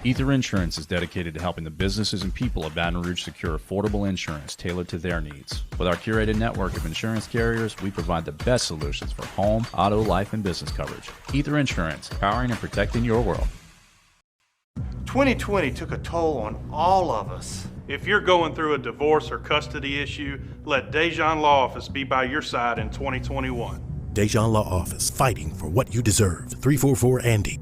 Ether Insurance is dedicated to helping the businesses and people of Baton Rouge secure affordable insurance tailored to their needs. With our curated network of insurance carriers, we provide the best solutions for home, auto, life, and business coverage. Ether Insurance, powering and protecting your world. 2020 took a toll on all of us. If you're going through a divorce or custody issue, let Dejan Law Office be by your side in 2021. Dejan Law Office, fighting for what you deserve. 344-ANDY.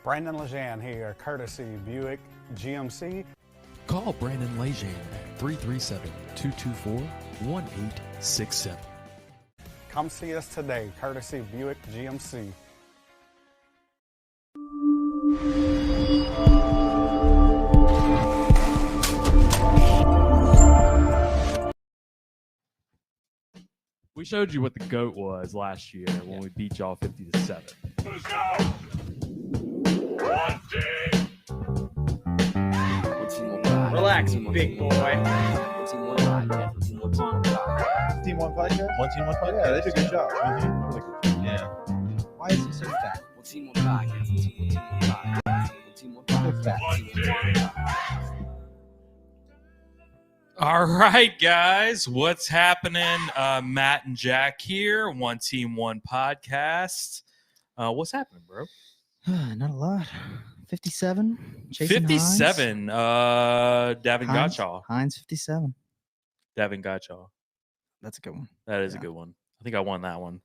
Brandon Lejean here, courtesy Buick GMC. Call Brandon Lejean at 337-224-1867. Come see us today, courtesy Buick GMC. We showed you what the GOAT was last year when we beat y'all 50-7. Let's go! Relax, big boy. Team One podcast? One Team One podcast? Yeah, they did a good job. Yeah. Why is he so fat? Team One podcast. Team One podcast. All right, guys, what's happening? Matt and Jack here, One Team One podcast. What's happening, bro? Not a lot. 57. 57. Davin Gottschall. Hines 57. Davin Gottschall. That's a good one. That is a good one. I think I won that one.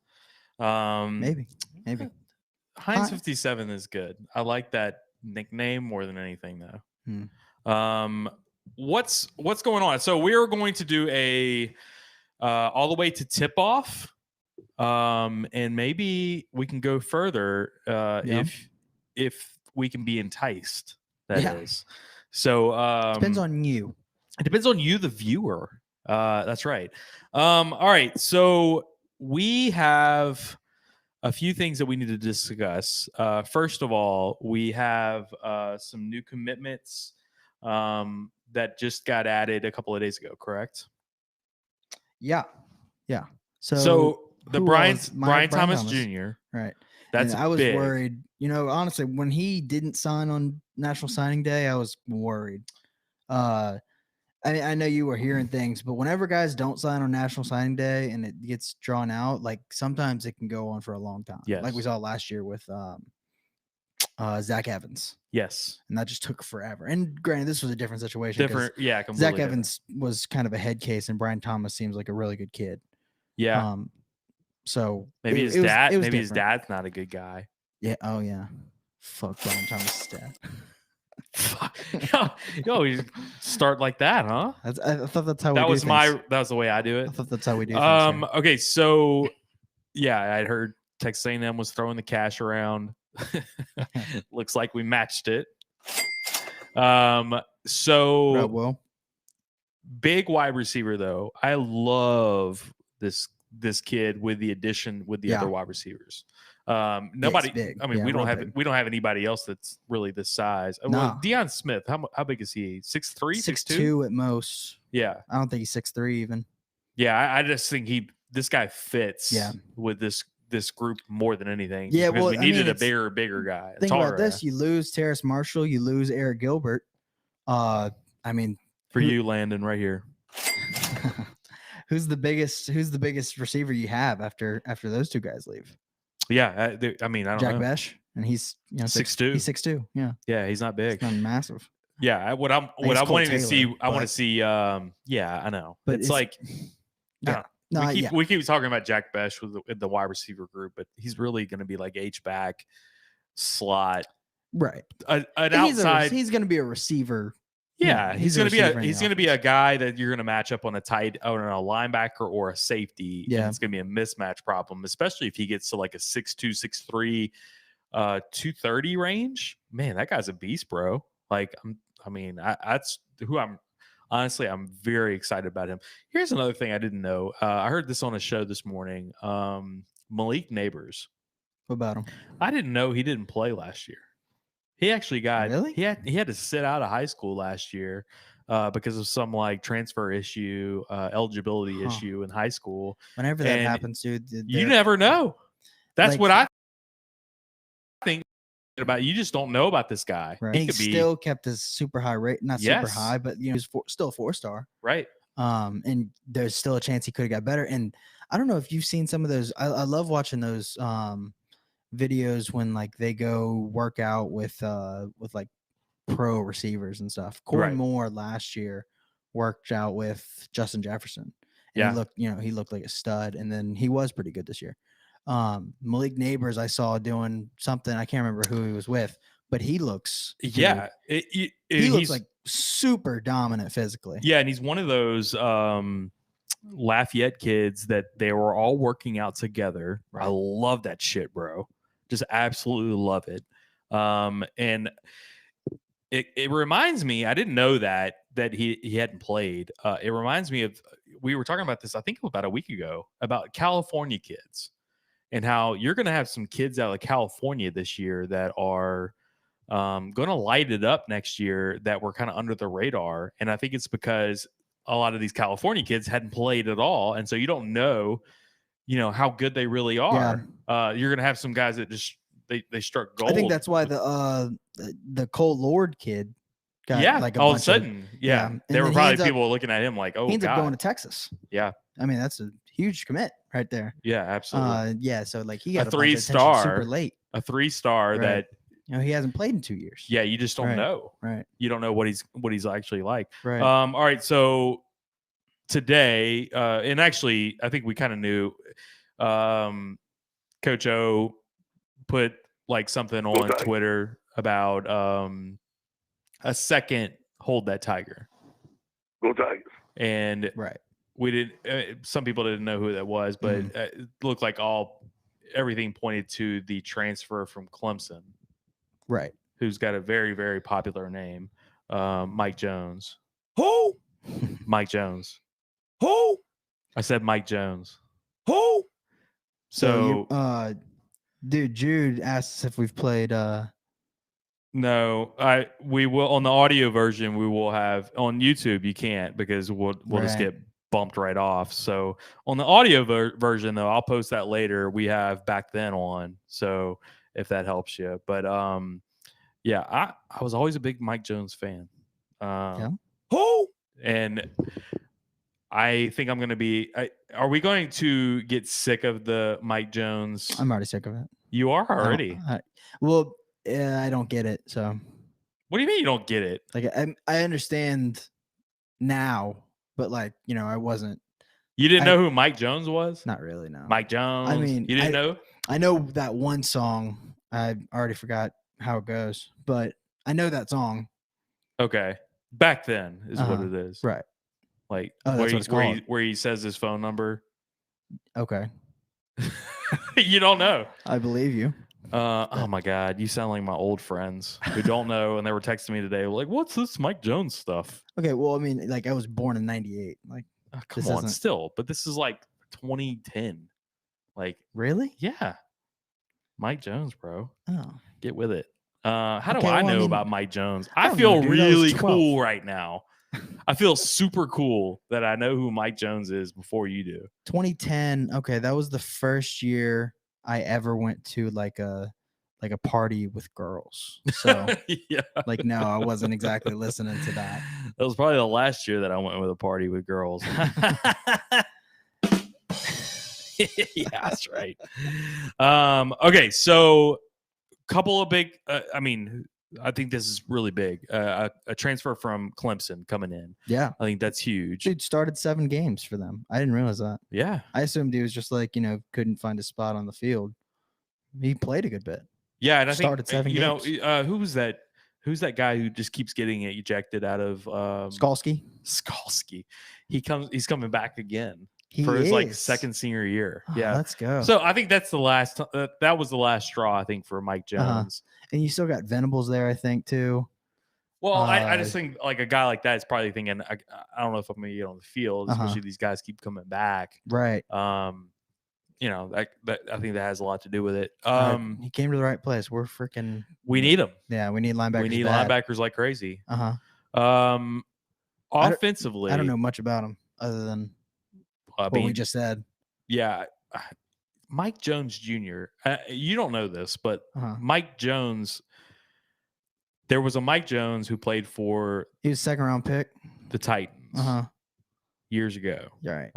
Maybe. Hines 57 is good. I like that nickname more than anything, though. What's going on? So we're going to do a all the way to tip off, and maybe we can go further if we can be enticed. That is. So depends on you. It depends on you, the viewer. That's right. All right. So we have a few things that we need to discuss. First of all, we have some new commitments that just got added a couple of days ago, correct? Yeah. So the Brian Thomas Jr. Right. That's I was big. worried. Honestly, when he didn't sign on National Signing Day, I was worried. I know you were hearing things, but whenever guys don't sign on National Signing Day and it gets drawn out, like sometimes it can go on for a long time. Yes. Like we saw last year with Zach Evans. Yes. And that just took forever. And granted, this was a different situation. Yeah, completely Zach different. Evans was kind of a head case, and Brian Thomas seems like a really good kid. Yeah. So maybe his dad's not a good guy. Yeah. Oh yeah. Fuck Brian Thomas' dad. Yo, you start like that, huh? I thought that's how that we was do my things. that was the way I do it. I thought that's how we do things. Okay, so yeah, I'd heard Texas A&M was throwing the cash around. Looks like we matched it. So well, big wide receiver though. I love this kid with the addition with the other wide receivers. Nobody. Big. I mean, we don't have anybody else that's really this size. Well, Deion Smith, how big is he? 6'3", 6'2" at most. Yeah, I don't think he's 6'3" even. Yeah, I just think this guy fits. With this group more than anything. Yeah, because well, we needed a bigger guy. Think about this: you lose Terrace Marshall, you lose Eric Gilbert. I mean, for you, Landon, right here. Who's the biggest receiver you have after those two guys leave? Yeah, I mean, I don't know. Jack Besh, and he's 6'2". He's 6'2". Yeah, he's not big. He's not massive. Yeah, what I wanted to see. I want to see. Yeah, I know. But it's like, yeah. We keep talking about Jack Besh with the wide receiver group, but he's really going to be like H-back, slot, right? An outside. He's going to be a receiver. Yeah, he's going to be a guy that you're going to match up on a linebacker or a safety. Yeah, and it's going to be a mismatch problem, especially if he gets to like a 6'2", 6'3", 230 range. Man, that guy's a beast, bro. Like, that's who I'm. Honestly, I'm very excited about him. Here's another thing I didn't know. I heard this on a show this morning. Malik Neighbors. What about him? I didn't know he didn't play last year. He actually got he had to sit out of high school last year because of some like transfer issue, eligibility issue in high school. Whenever that happens, dude, you never know. That's what I think about. You just don't know about this guy. Right. He still kept his super high rate, not super high, but he's still a 4-star. Right. And there's still a chance he could have got better. And I don't know if you've seen some of those. I love watching those videos when like they go work out with like pro receivers and stuff. Corey Moore last year worked out with Justin Jefferson. And he looked like a stud, and then he was pretty good this year. Malik Neighbors, I saw doing something. I can't remember who he was with, but he looks he looks like super dominant physically. Yeah, and he's one of those Lafayette kids that they were all working out together. Right. I love that shit, bro. Just absolutely love it. And it reminds me, I didn't know that he hadn't played. It reminds me of, we were talking about this, I think about a week ago, about California kids and how you're going to have some kids out of California this year that are going to light it up next year that were kind of under the radar. And I think it's because a lot of these California kids hadn't played at all. And so you don't know, how good they really are. Yeah. You're going to have some guys that just, they struck gold. I think that's why the Cole Lord kid got like all of a sudden. There were probably people looking at him like, oh, he ends up going to Texas. Yeah. I mean, that's a huge commit right there. Yeah, absolutely. So like he got a 3-star super late. A 3-star that he hasn't played in 2 years. Yeah, you just don't know. Right. You don't know what he's actually like. Right. All right. So today, and actually, I think we kind of knew. Coach O put like something on Twitter about a second hold that tiger. Go Tigers. And we did. Some people didn't know who that was, but it looked like everything pointed to the transfer from Clemson. Right. Who's got a very, very popular name, Mike Jones. Who? Mike Jones. Who? I said Mike Jones. Who? So dude, Jude asks if we've played. No, we will on the audio version. We will have on YouTube. You can't because we'll just get bumped right off. So on the audio version, though, I'll post that later. We have back then on. So if that helps you, but I was always a big Mike Jones fan. Who? And I think I'm going to be. Are we going to get sick of the Mike Jones? I'm already sick of it. You are already. Well, I don't get it. So What do you mean you don't get it? like I understand now, but like I wasn't. You didn't know who Mike Jones was? Not really. No. Mike Jones. I mean, you didn't know? I know that one song. I already forgot how it goes, but I know that song. Okay. Back then is what it is. Right. Like where he says his phone number. Okay. You don't know. I believe you. Oh my God, you sound like my old friends who don't know, and they were texting me today. Like, what's this Mike Jones stuff? Okay, well, I mean, like I was born in '98. Like, come on, still, but this is like 2010. Like, really? Yeah, Mike Jones, bro. Oh, get with it. How do I know about Mike Jones? I feel know, dude. really cool right now. I feel super cool that I know who Mike Jones is before you do. 2010. Okay, that was the first year I ever went to like a party with girls. So yeah, like no, I wasn't exactly listening to that. That was probably the last year that I went with a party with girls. Yeah, that's right. Okay, so couple of big. I think this is really big. A transfer from Clemson coming in. Yeah, I think that's huge. Dude started 7 games for them. I didn't realize that. Yeah, I assumed he was just like couldn't find a spot on the field. He played a good bit. Yeah, and I started think 7 games. Who was that? Who's that guy who just keeps getting ejected out of Skalski? Skalski. He's coming back again He for his is. like second senior year. Oh, yeah, let's go. So I think that's the last. That was the last straw, I think, for Mike Jones. And you still got Venables there, I think, too. Well, I just think like a guy like that is probably thinking, I don't know if I'm going to get on the field, especially these guys keep coming back. Right. That I think that has a lot to do with it. He came to the right place. We're freaking. We need him. Yeah, we need linebackers. We need linebackers like crazy. Offensively, I don't know much about him other than what we just said. Yeah. Mike Jones Jr. You don't know this, but Mike Jones. There was a Mike Jones who played for. He was 2nd round pick. The Titans. Years ago. Right.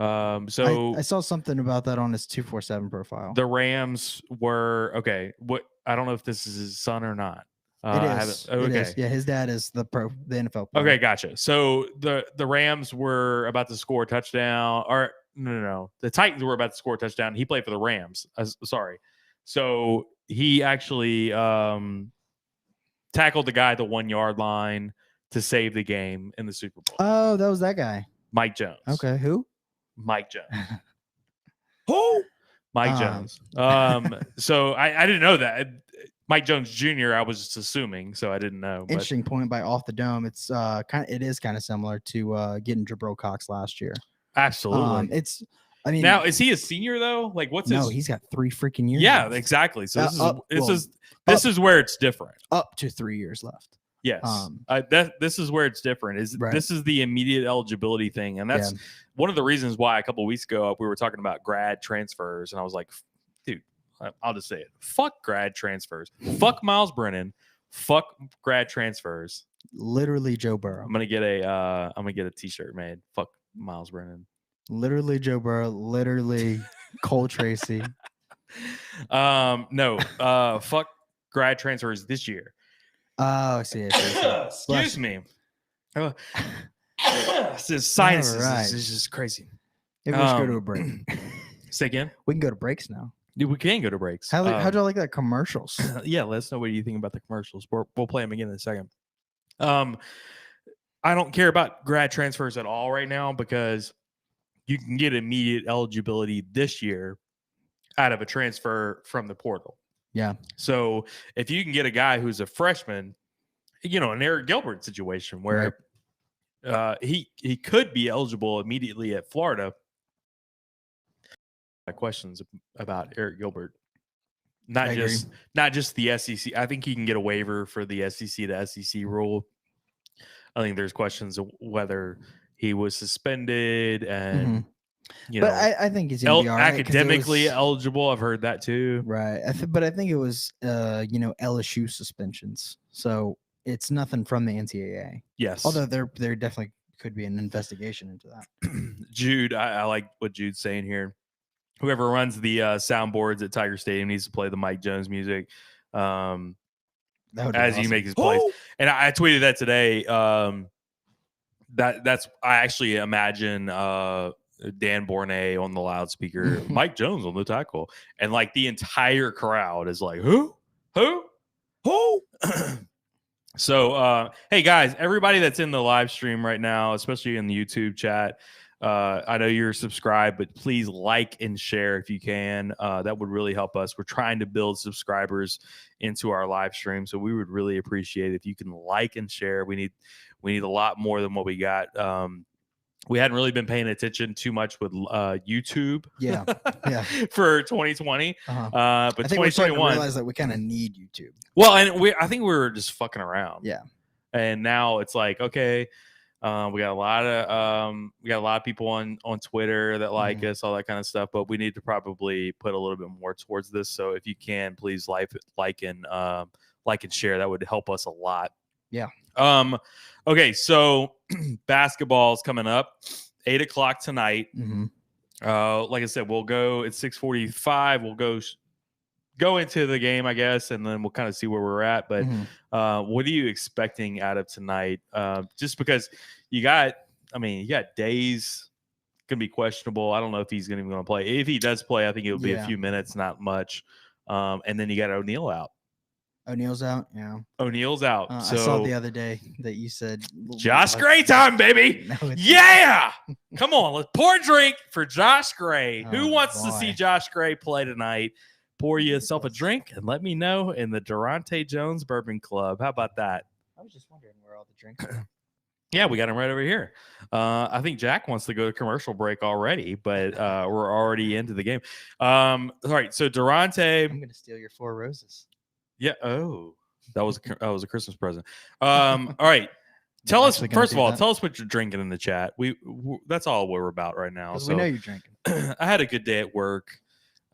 So I saw something about that on his 247 profile. The Rams were okay. What I don't know if this is his son or not. It is. It is. Yeah, his dad is the NFL player. Okay, gotcha. So the Rams were about to score a touchdown, or no. The Titans were about to score a touchdown. He played for the Rams. Sorry. So he actually tackled the guy at the 1 yard line to save the game in the Super Bowl. Oh, that was that guy. Mike Jones. Okay, who? Mike Jones. Who? Mike Jones. So I didn't know that. Mike Jones Jr. I was just assuming, so I didn't know. Interesting point by Off the Dome. It's it is kind of similar to getting Jabril Cox last year. Absolutely. Now is he a senior though? Like what's his? No, he's got 3 freaking years. Yeah, left. exactly. So this is where it's different. Up to 3 years left. Yes, this is where it's different. This is the immediate eligibility thing, and that's one of the reasons why a couple of weeks ago we were talking about grad transfers, and I was like, "Dude, I'll just say it: fuck grad transfers, fuck Miles Brennan, fuck grad transfers." Literally, Joe Burrow. I'm gonna get a T-shirt made. Fuck Miles Brennan. Literally, Joe Burrow. Literally, Cole Tracy. No. Fuck grad transfers this year. Oh, I see. Excuse me. This is sinuses. Right. This is just crazy. Maybe we should go to a break. Say again? We can go to breaks now. Dude, we can go to breaks. How'd y'all like that commercials? Yeah, let us know what you think about the commercials. We'll play them again in a second. I don't care about grad transfers at all right now because you can get immediate eligibility this year out of a transfer from the portal. Yeah. So if you can get a guy who's a freshman, an Eric Gilbert situation where he could be eligible immediately at Florida. My questions about Eric Gilbert, not just the SEC. I think he can get a waiver for the SEC to SEC rule. I think there's questions of whether he was suspended and. But I think he's gonna be all right, academically eligible. I've heard that too. Right. But I think it was, LSU suspensions. So it's nothing from the NCAA. Yes. Although there definitely could be an investigation into that. Jude, I like what Jude's saying here. Whoever runs the soundboards at Tiger Stadium needs to play the Mike Jones music. as he makes his plays. And I tweeted that today. That's I actually imagine Dan Bournet on the loudspeaker, Mike Jones on the tackle, and like the entire crowd is like, who? So, hey guys, everybody that's in the live stream right now, especially in the YouTube chat, I know you're subscribed, but please like and share if you can. That would really help us. We're trying to build subscribers into our live stream, so we would really appreciate it if you can like and share. We need a lot more than what we got. We hadn't really been paying attention too much with YouTube. Yeah. For 2020. But But I think 2021, we're starting to realize that we kind of need YouTube. well, and I think we were just fucking around. Yeah. And now it's like, okay, we got a lot of people on Twitter that like us, all that kind of stuff. But we need to probably put a little bit more towards this. So if you can, please like and share. That would help us a lot. Yeah. Okay, so basketball is coming up, 8:00 tonight. Like I said, we'll go at 6:45. We'll go into the game, I guess, and then we'll kind of see where we're at. But what are you expecting out of tonight? Just because you got Days gonna be questionable. I don't know if he's gonna play. If he does play, I think it'll be a few minutes, not much. And then you got O'Neal out. O'Neal's out. Yeah. O'Neal's out. So I saw the other day that you said Josh Gray time, baby. Yeah. Come on. Let's pour a drink for Josh Gray. Who wants to see Josh Gray play tonight? Pour yourself a drink and let me know in the Durante Jones Bourbon Club. How about that? I was just wondering where all the drinks are. Yeah, we got him right over here. I think Jack wants to go to commercial break already, but we're already into the game. All right. So Durante. I'm going to steal your 4 roses. Yeah. Oh, that was a Christmas present. All right. Tell us first of all. Tell us what you're drinking in the chat. We that's all we're about right now. So we know you're drinking. I had a good day at work.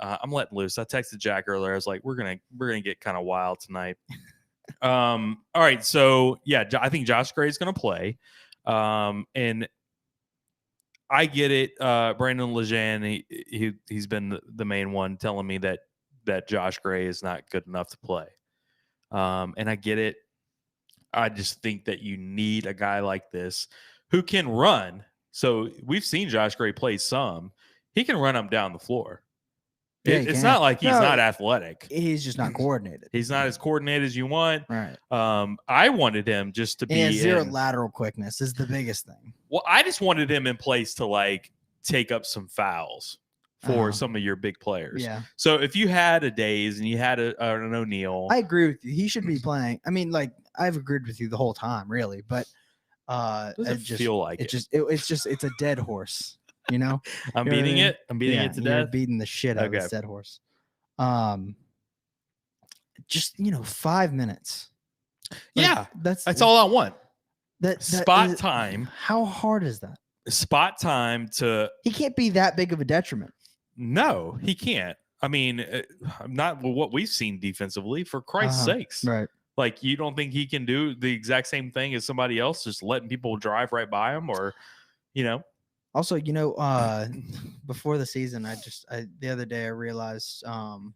I'm letting loose. I texted Jack earlier. I was like, we're gonna get kind of wild tonight. All right. So yeah, I think Josh Gray is gonna play. And I get it. Brandon Lejeune, he's been the main one telling me that Josh Gray is not good enough to play. And I get it. I just think that you need a guy like this who can run. So we've seen Josh Gray play some. He can run up down the floor. Yeah, it's not like he's not athletic. He's just not coordinated. He's not as coordinated as you want. Right. I wanted him just to be and zero lateral quickness is the biggest thing. Well, I just wanted him in place to like take up some fouls for some of your big players. Yeah. So if you had a Days and you had an O'Neal, I agree with you. He should be playing. I mean, like I've agreed with you the whole time, really. But doesn't feel like it's a dead horse. You know, I'm beating it. I'm beating it to death. Beating the shit out of this dead horse. Just 5 minutes. Yeah, that's all I want. That spot time. How hard is that? Spot time to. He can't be that big of a detriment. No, he can't. I mean, not what we've seen defensively. For Christ's sakes, right? Like, you don't think he can do the exact same thing as somebody else, just letting people drive right by him, or, Also, before the season, the other day I realized the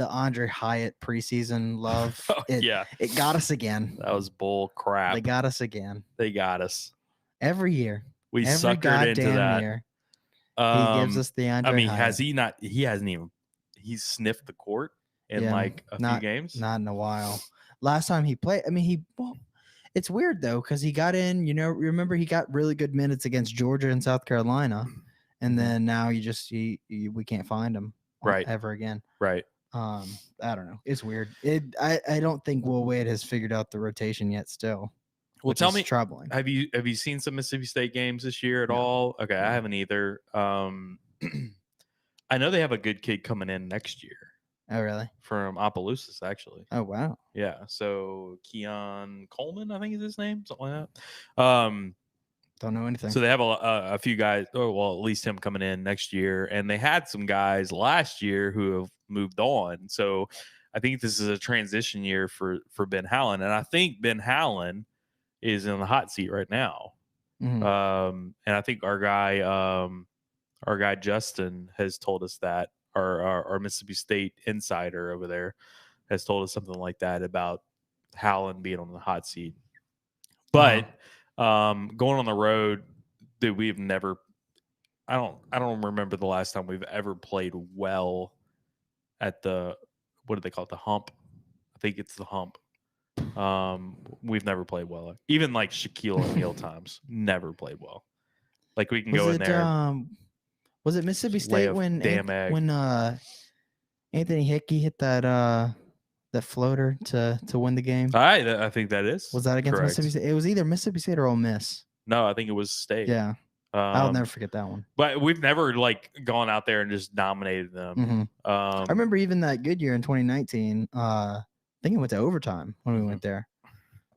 Andre Hyatt preseason love. It got us again. That was bull crap. They got us again. They got us every year. We suckered into that. Year, he gives us the Andre. I mean, Hyatt. has he not? He hasn't even. He's sniffed the court in like a few games. Not in a while. Last time he played, I mean, it's weird though, because he got in, remember he got really good minutes against Georgia and South Carolina, and then now we can't find him ever again. Right. I don't know. It's weird. I don't think Will Wade has figured out the rotation yet still. Well, tell me, troubling. Have you seen some Mississippi State games this year at all? Okay, I haven't either. I know they have a good kid coming in next year. Oh, really? From Opelousas, actually. Oh, wow. Yeah. So Keon Coleman, I think is his name, something like that. Don't know anything. So they have a few guys, at least him coming in next year, and they had some guys last year who have moved on. So I think this is a transition year for Ben Howland, and I think Ben Howland is in the hot seat right now. Mm-hmm. And I think our guy Justin has told us that. Our Mississippi State insider over there has told us something like that about Howland being on the hot seat. But going on the road, that we've never. I don't remember the last time we've ever played well at the, what do they call it? The hump. I think it's the hump. We've never played well. Even like Shaquille O'Neal times, never played well. Like we can go in there. Was it Mississippi State when Anthony Hickey hit that floater to win the game? I think that is. Was that against correct. Mississippi State? It was either Mississippi State or Ole Miss. No, I think it was State. Yeah. I'll never forget that one. But we've never like gone out there and just dominated them. I remember even that good year in 2019. I think it went to overtime when we went there,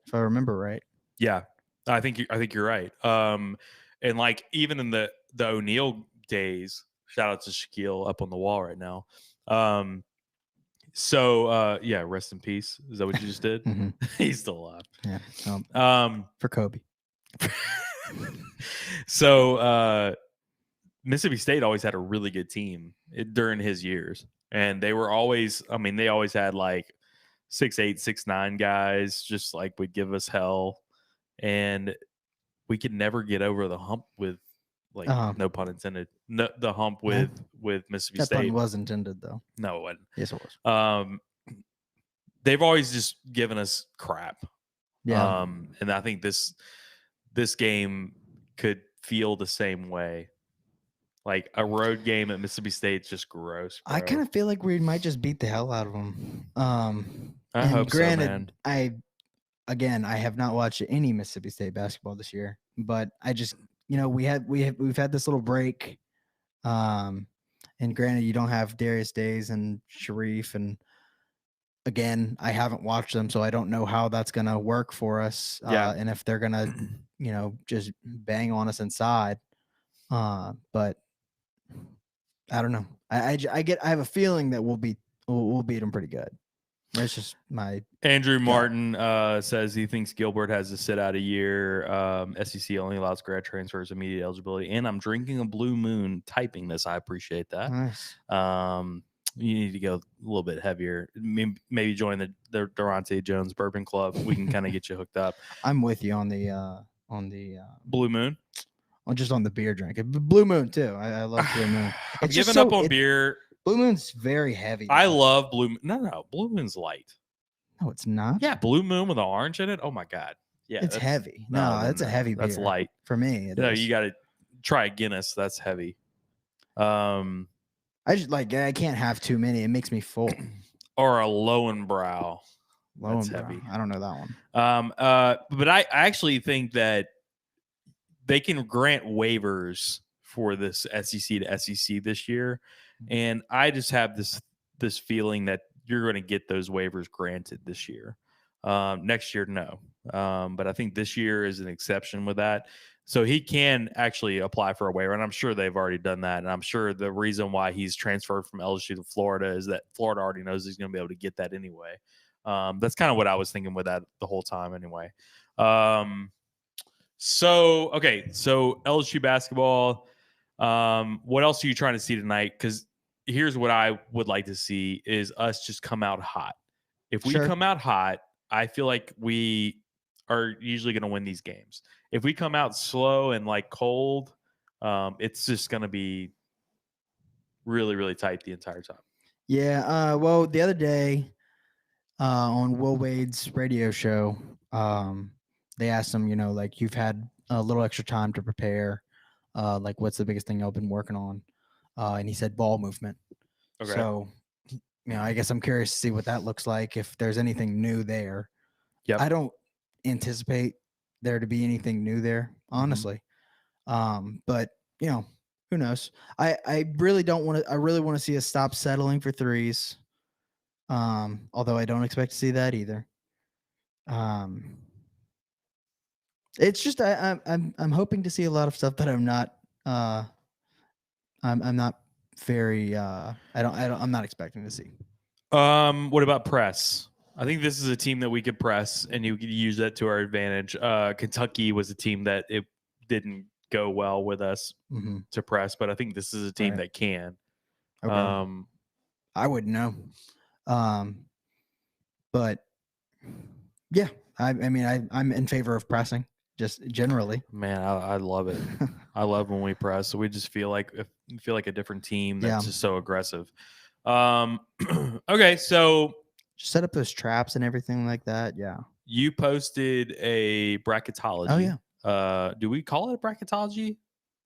if I remember right. Yeah, I think you're right. And like even in the O'Neal days, shout out to Shaquille up on the wall right now. So yeah, rest in peace. Is that what you just did? He's still alive. Yeah. For Kobe. So Mississippi State always had a really good team during his years, and they were always. I mean, they always had like 6'8", 6'9" guys, just like would give us hell, and we could never get over the hump with, like, no pun intended, the hump with Mississippi State. That pun was intended though. No, it wasn't. Yes, it was. They've always just given us crap. Yeah. And I think this game could feel the same way. Like a road game at Mississippi State's just gross, bro. I kind of feel like we might just beat the hell out of them. I hope granted, so, man. I have not watched any Mississippi State basketball this year, but I just, we've had this little break. And granted, you don't have Darius Days and Sharif, and again, I haven't watched them, so I don't know how that's gonna work for us. And if they're gonna, just bang on us inside. But I don't know. I have a feeling that we'll beat them pretty good. That's just my. Andrew Martin says he thinks Gilbert has to sit out a year. SEC only allows grad transfers, immediate eligibility. And I'm drinking a Blue Moon typing this. I appreciate that. Nice. You need to go a little bit heavier. Maybe join the Durante Jones Bourbon Club. We can kind of get you hooked up. I'm with you on the Blue Moon. Just on the beer drink. Blue Moon too. I love Blue Moon. I've given up on beer. Blue Moon's very heavy. I love Blue Moon. No, Blue Moon's light. No, it's not. Yeah, Blue Moon with an orange in it. Oh my God. Yeah, it's heavy. No, that's a heavy beer. That's light for me. You got to try a Guinness. That's heavy. I just I can't have too many. It makes me full. Or a Lowenbrow. That's heavy. I don't know that one. But I actually think that they can grant waivers for this SEC to SEC this year, and I just have this feeling that you're going to get those waivers granted this year. Next year, no. But I think this year is an exception with that. So he can actually apply for a waiver, and I'm sure they've already done that. And I'm sure the reason why he's transferred from LSU to Florida is that Florida already knows he's going to be able to get that anyway. That's kind of what I was thinking with that the whole time anyway. So LSU basketball. What else are you trying to see tonight? Because here's what I would like to see is us just come out hot. If we come out hot, I feel like we are usually going to win these games. If we come out slow and cold, it's just going to be really, really tight the entire time. Yeah. Well, the other day on Will Wade's radio show, they asked him, you've had a little extra time to prepare. What's the biggest thing y'all been working on? And he said ball movement. Okay. So, I guess I'm curious to see what that looks like, if there's anything new there. Yep. I don't anticipate there to be anything new there, honestly. But, who knows? I really want to see us stop settling for threes. Although I don't expect to see that either. It's just I'm hoping to see a lot of stuff that I'm not very I'm not expecting to see. What about press? I think this is a team that we could press, and you could use that to our advantage. Kentucky was a team that it didn't go well with us to press, but I think this is a team that can. Okay. I wouldn't know. But yeah, I mean, I'm in favor of pressing just generally. Man, I love it. I love when we press. So we just feel like a different team that's just so aggressive. Okay, so just set up those traps and everything like that. Yeah. You posted a bracketology. Oh yeah. Do we call it bracketology?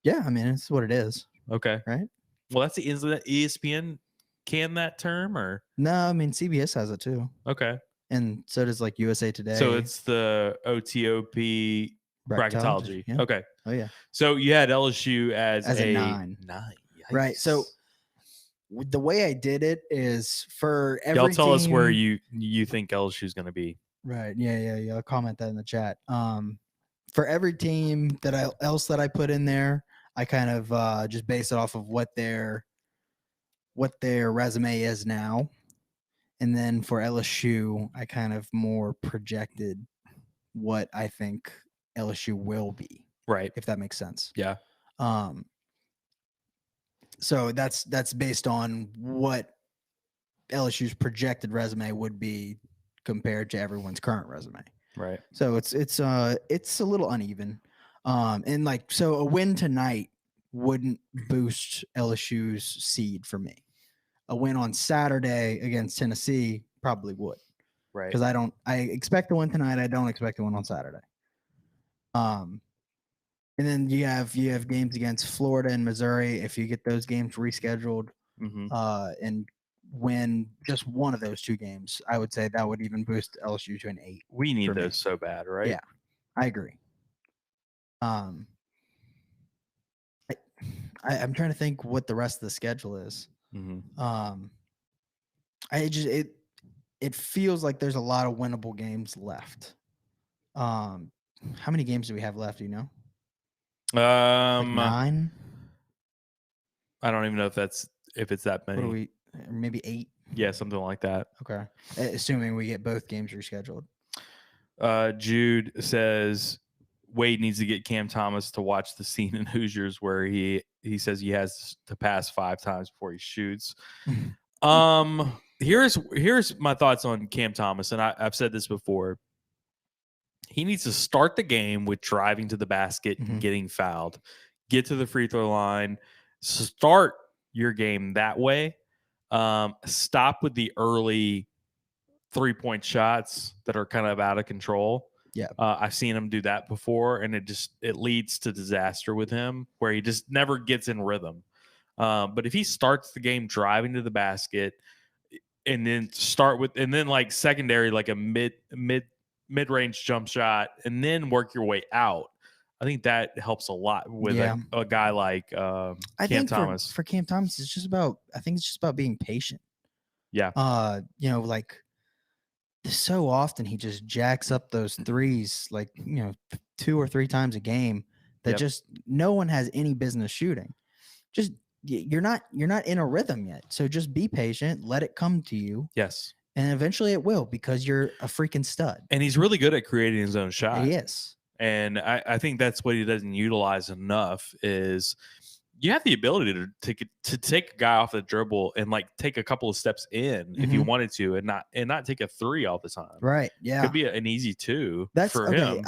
Yeah, I mean, it's what it is. Okay. Right. Well, is that ESPN can that term or no? I mean, CBS has it too. Okay. And so does like USA Today. So it's the OTOP bracketology. Yeah. Okay. Oh yeah. So you had LSU as a 9. 9. Right. So the way I did it is for every y'all tell team, us where you think LSU is going to be. Right. Yeah. I'll comment that in the chat. For every team that I put in there, I kind of just base it off of what their resume is now. And then for LSU, I kind of more projected what I think LSU will be. Right. If that makes sense. Yeah. So that's based on what LSU's projected resume would be compared to everyone's current resume. Right. So it's a little uneven. And like, so a win tonight wouldn't boost LSU's seed for me. A win on Saturday against Tennessee probably would. Right. Because I expect a win tonight. I don't expect a win on Saturday. And then you have games against Florida and Missouri. If you get those games rescheduled, and win just one of those two games, I would say that would even boost LSU to an 8. We need those so bad, right? Yeah, I agree. I'm trying to think what the rest of the schedule is. It feels like there's a lot of winnable games left. How many games do we have left? Do you know? Like 9. I don't even know if it's that many. What are we? Maybe 8. Yeah, something like that. Okay, assuming we get both games rescheduled. Jude says Wade needs to get Cam Thomas to watch the scene in Hoosiers where he says he has to pass 5 times before he shoots. Here's my thoughts on Cam Thomas, and I've said this before. He needs to start the game with driving to the basket and getting fouled. Get to the free throw line. Start your game that way. Stop with the early 3-point shots that are kind of out of control. Yeah. I've seen him do that before, and it leads to disaster with him where he just never gets in rhythm. But if he starts the game driving to the basket and then like secondary, like a mid-range jump shot, and then work your way out, I think that helps a lot with a guy like Cam Thomas. For Cam Thomas, it's just about being patient. Yeah. Like so often he just jacks up those threes, like 2 or 3 times a game that just no one has any business shooting. Just you're not in a rhythm yet, so just be patient, let it come to you. Yes. And eventually it will, because you're a freaking stud. And he's really good at creating his own shot. He is. And I think that's what he doesn't utilize enough is you have the ability to take a guy off the dribble and like take a couple of steps in if you wanted to, and not take a 3 all the time. Right. Yeah. Could be an easy 2 for him.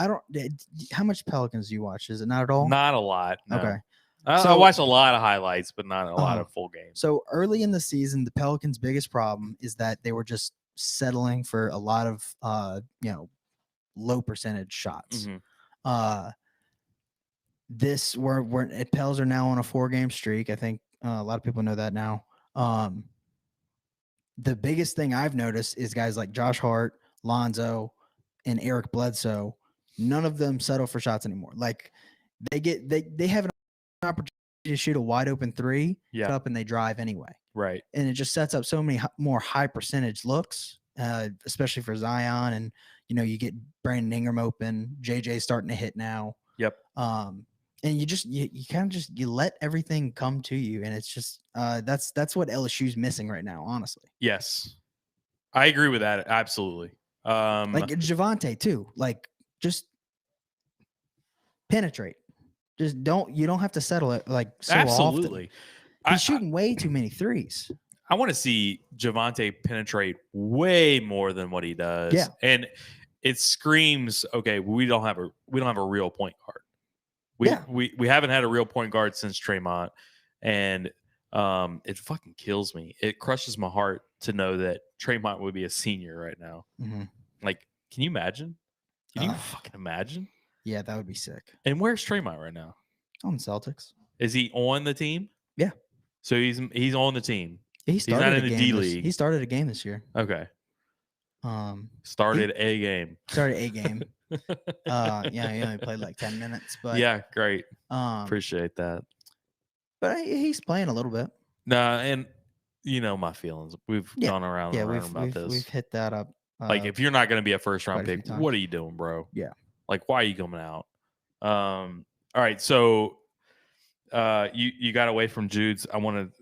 How much Pelicans do you watch? Is it not at all? Not a lot. No. Okay. I watch a lot of highlights, but not a lot of full games. So early in the season, the Pelicans' biggest problem is that they were just settling for a lot of low percentage shots. Pels are now on a 4-game streak. I think a lot of people know that now. The biggest thing I've noticed is guys like Josh Hart, Lonzo, and Eric Bledsoe. None of them settle for shots anymore. Like they have an opportunity to shoot a wide open 3 up, and they drive anyway. Right. And it just sets up so many more high percentage looks, especially for Zion. And you get Brandon Ingram open, JJ starting to hit now. Yep. And you kind of let everything come to you, and it's just that's what LSU's missing right now, honestly. Yes, I agree with that absolutely. Like Javonte too, like just penetrate. You don't have to settle it like so absolutely. often. He's shooting way too many threes. I want to see Javonte penetrate way more than what he does. Yeah. And it screams, okay, we don't have a real point guard. We haven't had a real point guard since Tremont. And it fucking kills me. It crushes my heart to know that Tremont would be a senior right now. Mm-hmm. Like, can you imagine? Can you fucking imagine? Yeah, that would be sick. And where's Tremont right now? On Celtics. Is he on the team? Yeah. So he's on the team. He's not in the D League. He started a game this year. Okay. Started a game. Started a game. Yeah, he only played like 10 minutes, but yeah, great. Appreciate that. But he's playing a little bit. Nah, and you know my feelings. We've gone around and around about this. We've hit that up. Like, if you're not going to be a first round quite a pick, few times. what are you doing, bro? Yeah. Like, why are you coming out? All right, so you got away from Jude's. I want to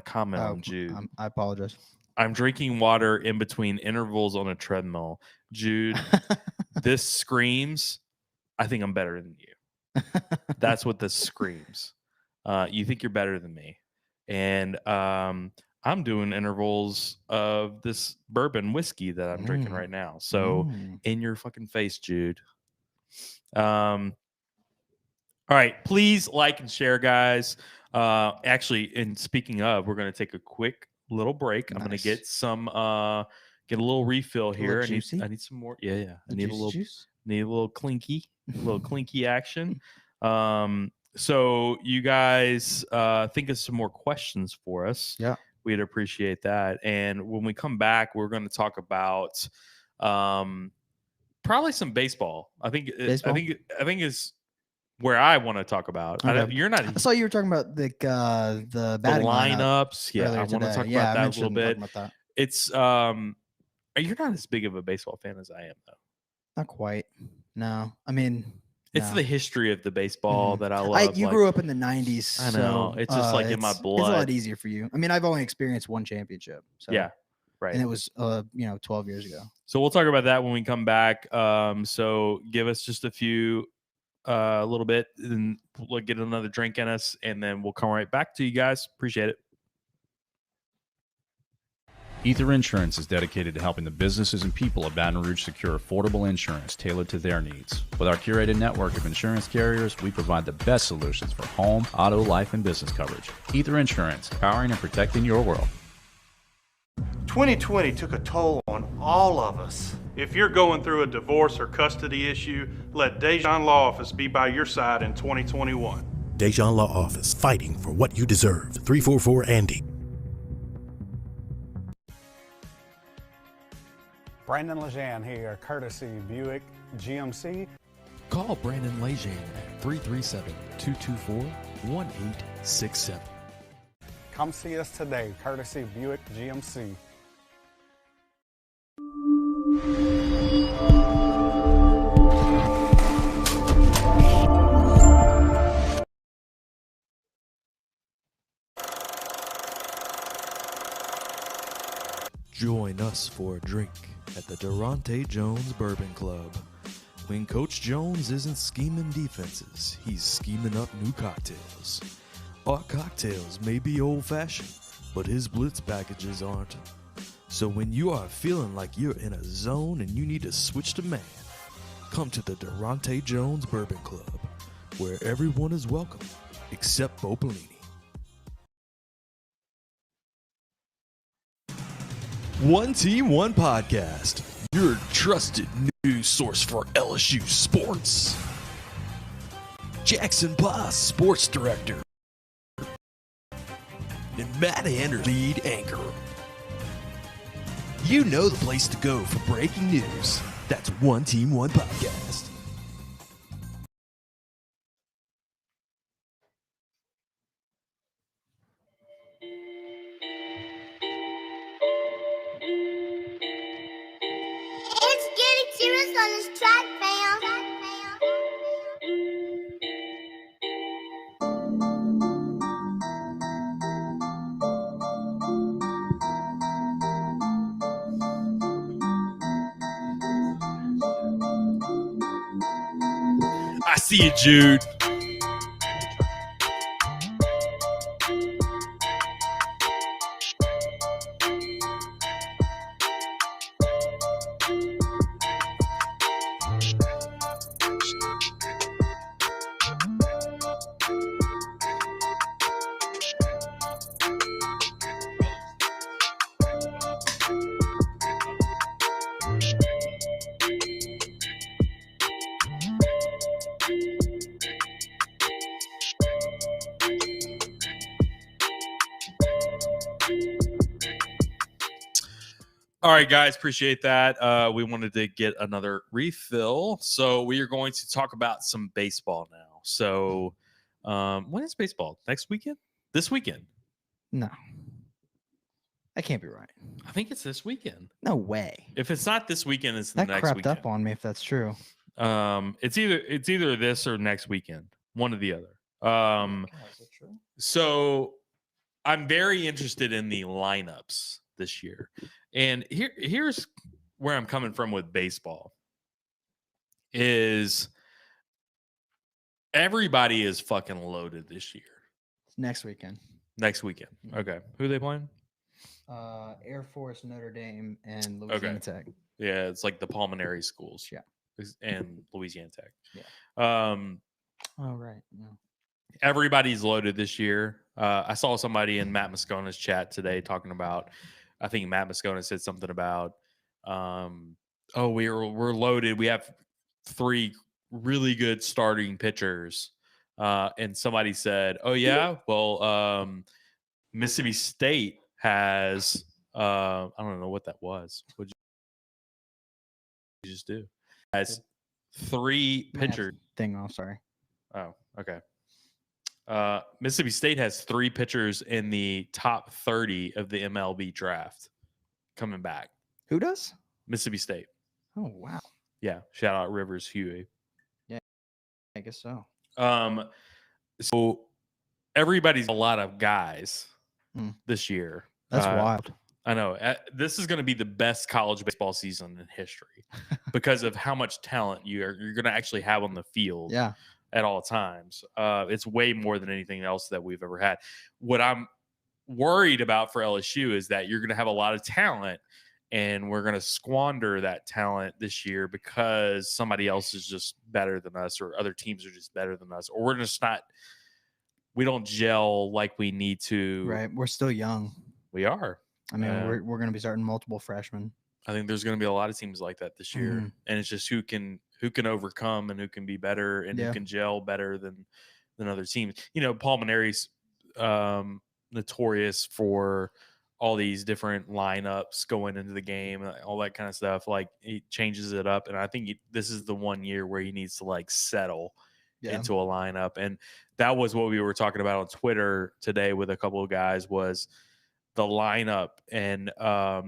comment on Jude. I apologize. I'm drinking water in between intervals on a treadmill. Jude, this screams, I think I'm better than you. That's what this screams. You think you're better than me. And I'm doing intervals of this bourbon whiskey that I'm drinking right now. So in your fucking face, Jude. All right, please like and share, guys. Actually, and speaking of, we're going to take a quick little break. I'm going to get some get a little refill here. I need some more. Yeah. I need a little juice. Need a little clinky action. So you guys think of some more questions for us. Yeah. We'd appreciate that. And when we come back, we're going to talk about probably some baseball. I think is where I want to talk about. Okay. You're not. I saw you were talking about the batting lineups. Yeah, I want to talk about that a little bit. It's you're not as big of a baseball fan as I am, though. Not quite. No, I mean, it's the history of the baseball that I love. You grew up in the 90s. I know. It's just like in my blood. It's a lot easier for you. I mean, I've only experienced one championship. So. Yeah. Right. And it was 12 years ago. So we'll talk about that when we come back. So give us just a little bit, and we'll get another drink in us, and then we'll come right back to you guys. Appreciate it. Ether Insurance is dedicated to helping the businesses and people of Baton Rouge secure affordable insurance tailored to their needs. With our curated network of insurance carriers, we provide the best solutions for home, auto, life, and business coverage. Ether Insurance, powering and protecting your world. 2020 took a toll on all of us. If you're going through a divorce or custody issue, let Dejan Law Office be by your side in 2021. Dejan Law Office, fighting for what you deserve. 344-ANDY. Brandon Lejean here, courtesy Buick GMC. Call Brandon Lejean at 337-224-1867. Come see us today, courtesy Buick GMC. Join us for a drink at the Durante Jones Bourbon Club. When Coach Jones isn't scheming defenses, he's scheming up new cocktails. Our cocktails may be old-fashioned, but his blitz packages aren't. So when you are feeling like you're in a zone and you need to switch to man, come to the Durante Jones Bourbon Club, where everyone is welcome except Bo Pelini. One Team, One Podcast, your trusted news source for LSU sports. Jackson Boss, sports director, and Matt Anders, lead anchor. You know the place to go for breaking news. That's One Team, One Podcast. It's getting serious on this track, fam. I see you, Jude. All right, guys, appreciate that. We wanted to get another refill, so we are going to talk about some baseball now. So, when is baseball? Next weekend? This weekend? No, that can't be right. I think it's this weekend. No way. If it's not this weekend, it's the That next crept weekend. up on me if that's true. It's either this or next weekend, one or the other. Is that true? So I'm very interested in the lineups this year. And here's where I'm coming from with baseball is everybody is fucking loaded this year. Next weekend. Next weekend. Okay. Who are they playing? Air Force, Notre Dame, and Louisiana Tech. Yeah, it's like the pulmonary schools. Yeah. And Louisiana Tech. Yeah. Oh, right. Yeah. Everybody's loaded this year. I saw somebody in Matt Moscona's chat today talking about, I think Matt Moscona said something about, we're loaded. We have 3 really good starting pitchers. And somebody said, oh, yeah, well, Mississippi State has, I don't know what that was. What did you just do? Has 3 pitchers. Thing off, sorry. Oh, okay. Mississippi State has 3 pitchers in the top 30 of the MLB draft coming back. Who does? Mississippi State. Oh, wow. Yeah. Shout out Rivers Huey. Yeah, I guess so. So everybody's a lot of guys this year. That's wild. I know. This is going to be the best college baseball season in history because of how much talent you're going to actually have on the field. Yeah. At all times. It's way more than anything else that we've ever had. What I'm worried about for LSU is that you're going to have a lot of talent and we're going to squander that talent this year because somebody else is just better than us or other teams are just better than us, or we don't gel like we need to. Right. We're still young. We are. I mean, we're going to be starting multiple freshmen. I think there's going to be a lot of teams like that this year, and it's just who can overcome and who can be better and who can gel better than other teams. You know, Paul Maneri's notorious for all these different lineups going into the game, all that kind of stuff. Like, he changes it up, and I think this is the one year where he needs to like settle into a lineup. And that was what we were talking about on Twitter today with a couple of guys was the lineup, and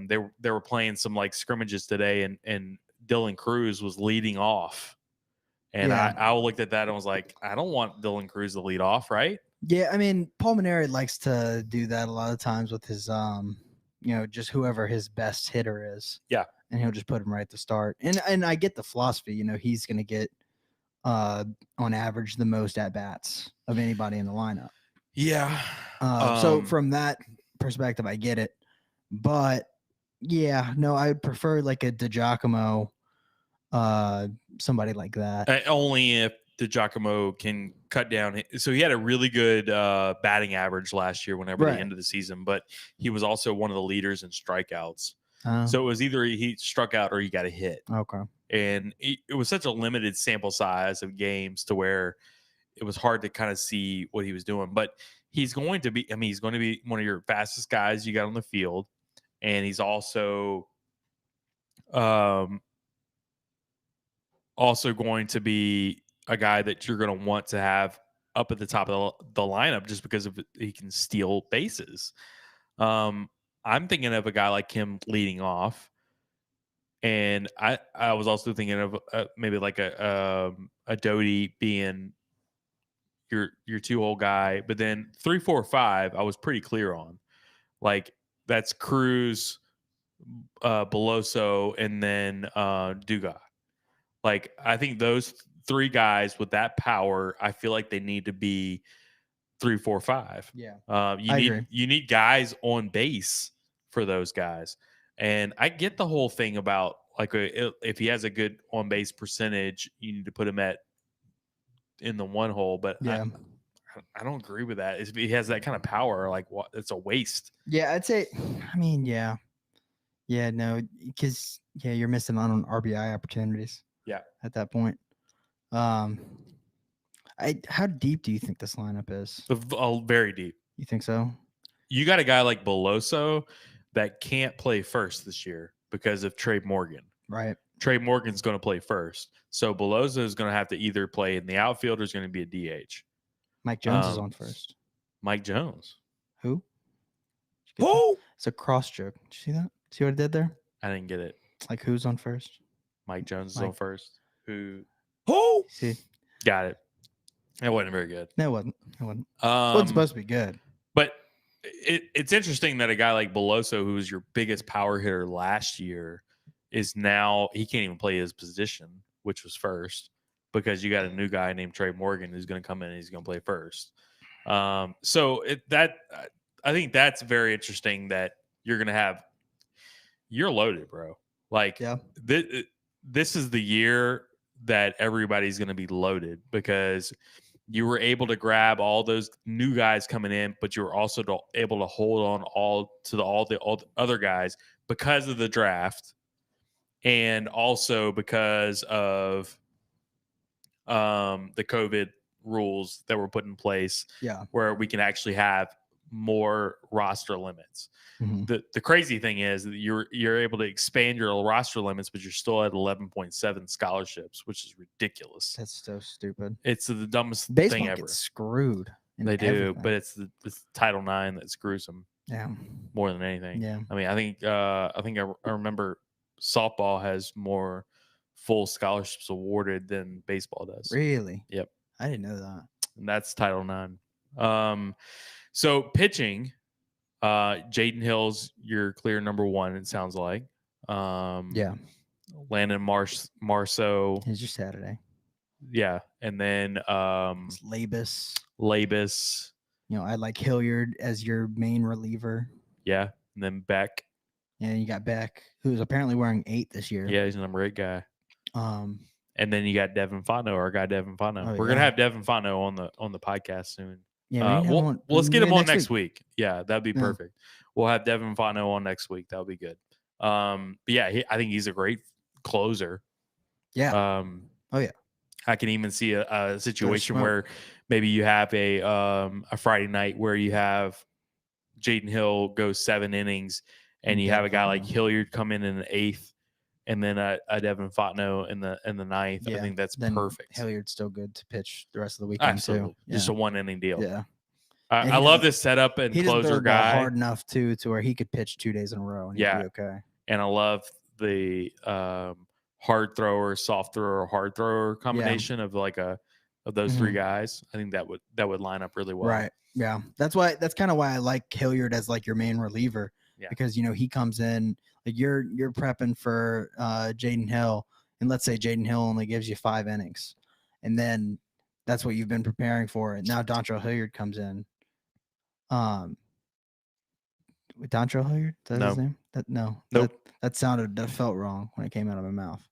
they were playing some like scrimmages today, and Dylan Cruz was leading off, and I looked at that and was like, I don't want Dylan Cruz to lead off, right? Yeah, I mean, Paul Maneri likes to do that a lot of times with his just whoever his best hitter is. Yeah, and he'll just put him right at the start. And I get the philosophy. You know, he's going to get on average the most at bats of anybody in the lineup. Yeah. So from that perspective, I get it, but yeah, no, I would prefer like a DiGiacomo, somebody like that. Only if DiGiacomo can cut down. So he had a really good batting average last year whenever the end of the season, but he was also one of the leaders in strikeouts. So it was either he struck out or he got a hit. Okay. And it was such a limited sample size of games to where it was hard to kind of see what he was doing, but he's going to be one of your fastest guys you got on the field. And he's also going to be a guy that you're going to want to have up at the top of the lineup just because he can steal bases. I'm thinking of a guy like him leading off. And I was also thinking of maybe like a Doty being your 2-hole guy, but then 3, 4, 5, I was pretty clear on. Like, that's Cruz, Beloso, and then Dugas. Like, I think those 3 guys with that power, I feel like they need to be 3, 4, 5. Yeah, you need guys on base for those guys. And I get the whole thing about like if he has a good on base percentage, you need to put him in the 1 hole. But I don't agree with that. If he has that kind of power, like, what? It's a waste. Yeah, I'd say. I mean, yeah, no, because you're missing out on RBI opportunities. Yeah, at that point. How deep do you think this lineup is? Very deep. You think so? You got a guy like Beloso that can't play first this year. because of Trey Morgan. Right. Trey Morgan's going to play first. So Beloso is going to have to either play in the outfield or is going to be a DH. Mike Jones is on first. Mike Jones. Who? Who? It's a cross joke. Did you see that? See what I did there? I didn't get it. Like who's on first? Mike Jones is on first. Who? See? Got it. That wasn't very good. No, it wasn't. It wasn't. It wasn't supposed to be good. But it's interesting that a guy like Beloso, who was your biggest power hitter last year, is now he can't even play his position, which was first, because you got a new guy named Trey Morgan who's going to come in and he's going to play first. So I think that's very interesting that you're going to have. You're loaded, bro. Like this is the year that everybody's going to be loaded because you were able to grab all those new guys coming in, but you were also able to hold on all the other guys because of the draft, and also because of the COVID rules that were put in place. Yeah, where we can actually have more roster limits. Mm-hmm. The crazy thing is that you're able to expand your roster limits, but you're still at 11.7 scholarships, which is ridiculous. That's so stupid. It's the dumbest Baseball thing ever. Gets screwed. They do, but it's the Title IX that screws them. Yeah, more than anything. Yeah, I mean, I think I remember softball has more full scholarships awarded than baseball does. Really? Yep. I didn't know that. And that's Title IX. So pitching, Jaden Hill's your clear number one, it sounds like. Yeah. Landon Marceau. It's your Saturday. Yeah. And then Labus. You know, I like Hilliard as your main reliever. Yeah. And then Beck. And you got Beck, who's apparently wearing 8 this year. Yeah, he's the number 8 guy. And then you got Devin Fano, our guy Devin Fano. We're gonna have Devin Fano on the podcast soon. Yeah, let's get him on next week. Yeah, that'd be perfect. We'll have Devin Fano on next week. That'll be good. But yeah, I think he's a great closer. Yeah. Oh yeah. I can even see a situation where maybe you have a Friday night where you have Jaden Hill go 7 innings, and you have a guy like Hilliard come in the 8th, and then a Devin Fano in the 9th. Yeah. I think that's then perfect. Hilliard's still good to pitch the rest of the weekend. Absolutely. Too. Yeah. Just a 1-inning deal. Yeah. I love this setup and closer guy. Hard enough to where he could pitch 2 days in a row and he'd be okay. And I love the hard thrower, soft thrower, hard thrower combination of those 3 guys. I think that would line up really well. Right. Yeah. That's kind of why I like Hilliard as like your main reliever. Yeah. Because he comes in like you're prepping for Jaden Hill, and let's say Jaden Hill only gives you 5 innings, and then that's what you've been preparing for. And now Dontrell Hilliard comes in. Dontrell Hilliard? Is that his name? Nope. That felt wrong when it came out of my mouth.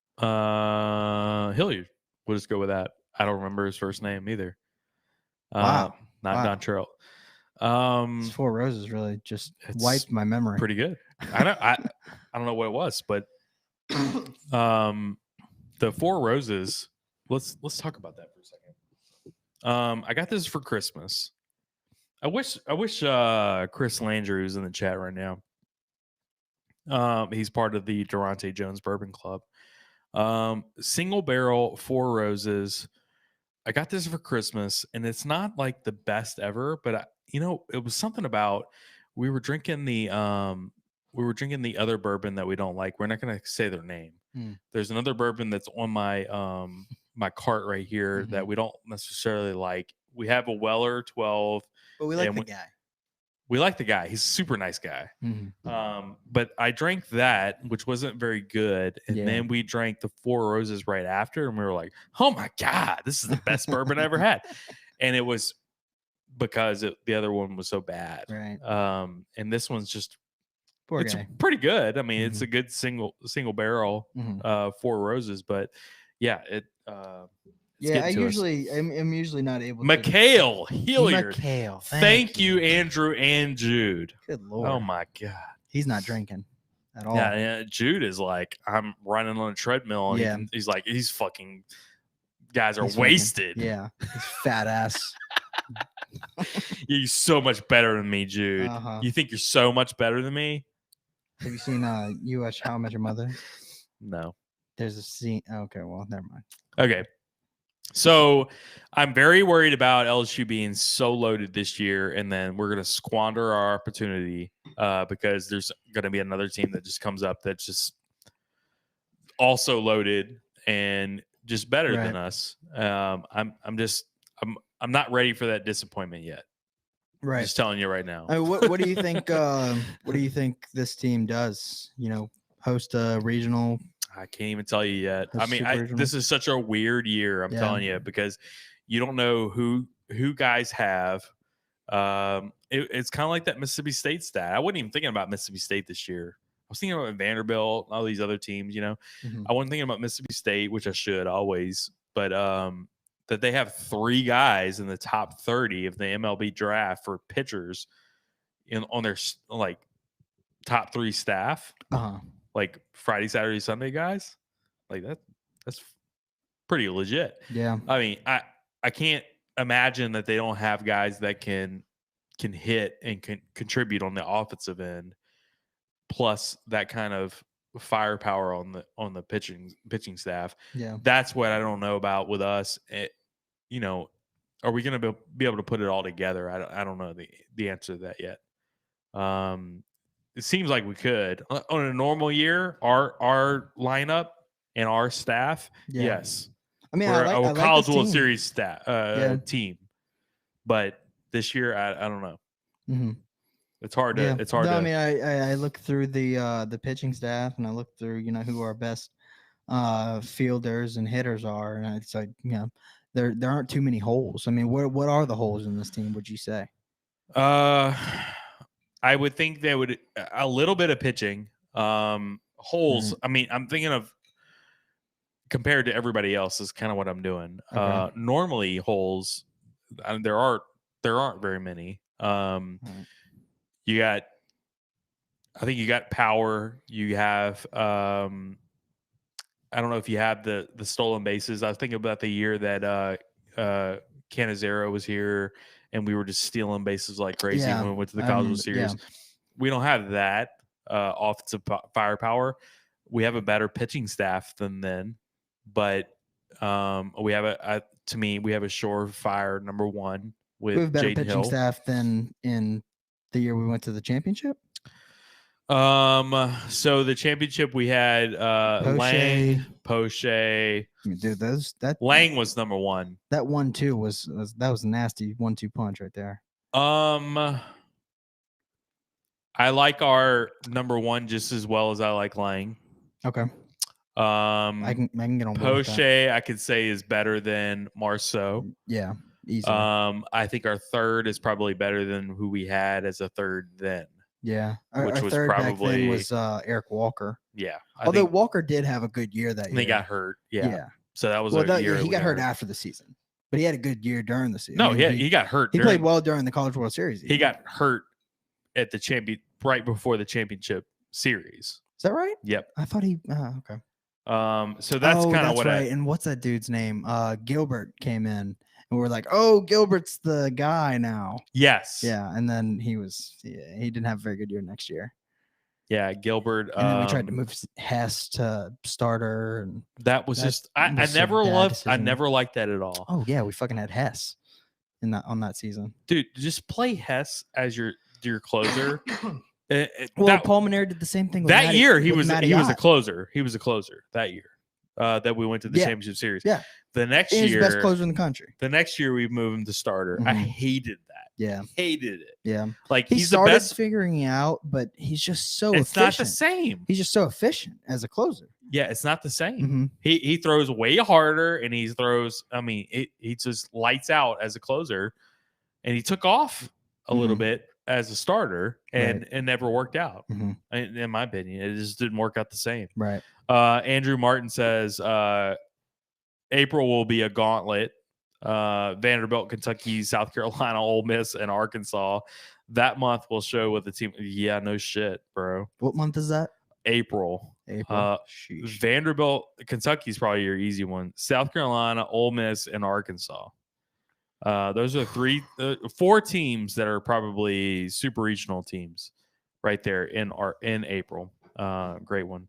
Hilliard. We'll just go with that. I don't remember his first name either. Wow. Dontrell. It's 4 Roses really just wiped my memory. Pretty good. I don't know what it was, but the 4 Roses. Let's talk about that for a second. I got this for Christmas. I wish Chris Landry was in the chat right now. He's part of the Durante Jones Bourbon Club. Single barrel 4 Roses. I got this for Christmas, and it's not like the best ever, but it was something about we were drinking the other bourbon that we don't like. We're not going to say their name. There's another bourbon that's on my my cart right here that we don't necessarily like. We have a Weller 12, but we like the guy. We like the guy. He's a super nice guy. But I drank that, which wasn't very good. And then we drank the 4 Roses right after. And we were like, oh my God, this is the best bourbon I ever had. And it was because the other one was so bad. Right. And this one's just, Poor guy. Pretty good. I mean, it's a good single barrel 4 Roses. But yeah, I'm usually not able to. Mikhail Hilliard. Mikhail. Thank you, Andrew and Jude. Good Lord. Oh my God. He's not drinking at all. Yeah, Jude is like, I'm running on a treadmill. And he's like, these fucking guys are wasted. Yeah. His fat ass. You're so much better than me, Jude. You think you're so much better than me? Have you seen U.S. How I Met Your Mother? No. There's a scene. Okay, well, never mind. Okay. So I'm very worried about LSU being so loaded this year, and then we're going to squander our opportunity because there's going to be another team that just comes up that's just also loaded and just better than us. I'm not ready for that disappointment yet. Right. Just telling you right now. What do you think? What do you think this team does? Host a regional. I can't even tell you yet. I mean, this is such a weird year. I'm telling you, because you don't know who guys have. It's kind of like that Mississippi State stat. I wasn't even thinking about Mississippi State this year. I was thinking about Vanderbilt, all these other teams. I wasn't thinking about Mississippi State, which I should always. But that they have 3 guys in the top 30 of the MLB draft for pitchers on their like top 3 staff. Like Friday, Saturday, Sunday guys, like that's pretty legit. Yeah. I mean, I can't imagine that they don't have guys that can hit and can contribute on the offensive end, plus that kind of firepower on the pitching staff. Yeah. That's what I don't know about with us. Are we going to be able to put it all together? I don't know the answer to that yet. It seems like we could on a normal year. Our lineup and our staff, yes. I mean, we're I like College this World team. Series team, but this year I don't know. Mm-hmm. It's hard to. It's hard. No, to, I mean, I look through the pitching staff, and I look through who our best fielders and hitters are, and it's like there aren't too many holes. I mean, what are the holes in this team? Would you say? I would think they would a little bit of pitching. Holes. I mean, I'm thinking of compared to everybody else is kind of what I'm doing. Okay. Normally holes, there aren't very many. You got, I think you got power. You have, I don't know if you have the stolen bases. I was thinking about the year that Canizero was here and we were just stealing bases like crazy when we went to the College World Series. We don't have that offensive firepower. We have a better pitching staff than then, but we have to me, we have a surefire number 1 with we have better Jaden pitching Hill. staff than in the year we went to the championship. So the championship we had Lang, Poche. Dude, that Lang was number 1. That 1-2 was a nasty 1-2 punch right there. I like our number 1 just as well as I like Lang. Okay. I can get on board with Poche, I could say is better than Marceau. Yeah, easy. I think our third is probably better than who we had as a third then. Yeah, which our was third probably back then was Eric Walker. Yeah, although Walker did have a good year that year. He got hurt. Yeah. So that was year he got hurt after the season, but he had a good year during the season. No, he got hurt. He played well during the College World Series. He got hurt at the right before the championship series. Is that right? Yep. I thought he. Okay. So that's kind of what right. And what's that dude's name? Gilbert came in, and we were like, "Oh, Gilbert's the guy now." Yes. Yeah, and then he didn't have a very good year next year. Yeah, Gilbert. And then we tried to move Hess to starter, and that was just I never liked that at all. Oh yeah, we fucking had Hess on that season. Dude, just play Hess as your closer. Paul Manero did the same thing. That year, he was a closer. He was a closer that year that we went to the championship series. Yeah. The next year, he's the best closer in the country. The next year, we moved him to starter. I hated that. Yeah, hated it. Yeah, like he he's started the best figuring out, but he's just so. It's efficient. not the same. He's just so efficient as a closer. Yeah, it's not the same. He throws way harder, and he throws. I mean, he just lights out as a closer, and he took off a little bit as a starter, and it never worked out. In my opinion, it just didn't work out the same. Right. Andrew Martin says April will be a gauntlet. Vanderbilt, Kentucky, South Carolina, Ole Miss, and Arkansas. That month will show what the team. Yeah, no shit, bro. What month is that? April. Vanderbilt, Kentucky is probably your easy one. South Carolina, Ole Miss, and Arkansas. Those are 4 teams that are probably super regional teams. right there in April. Great one.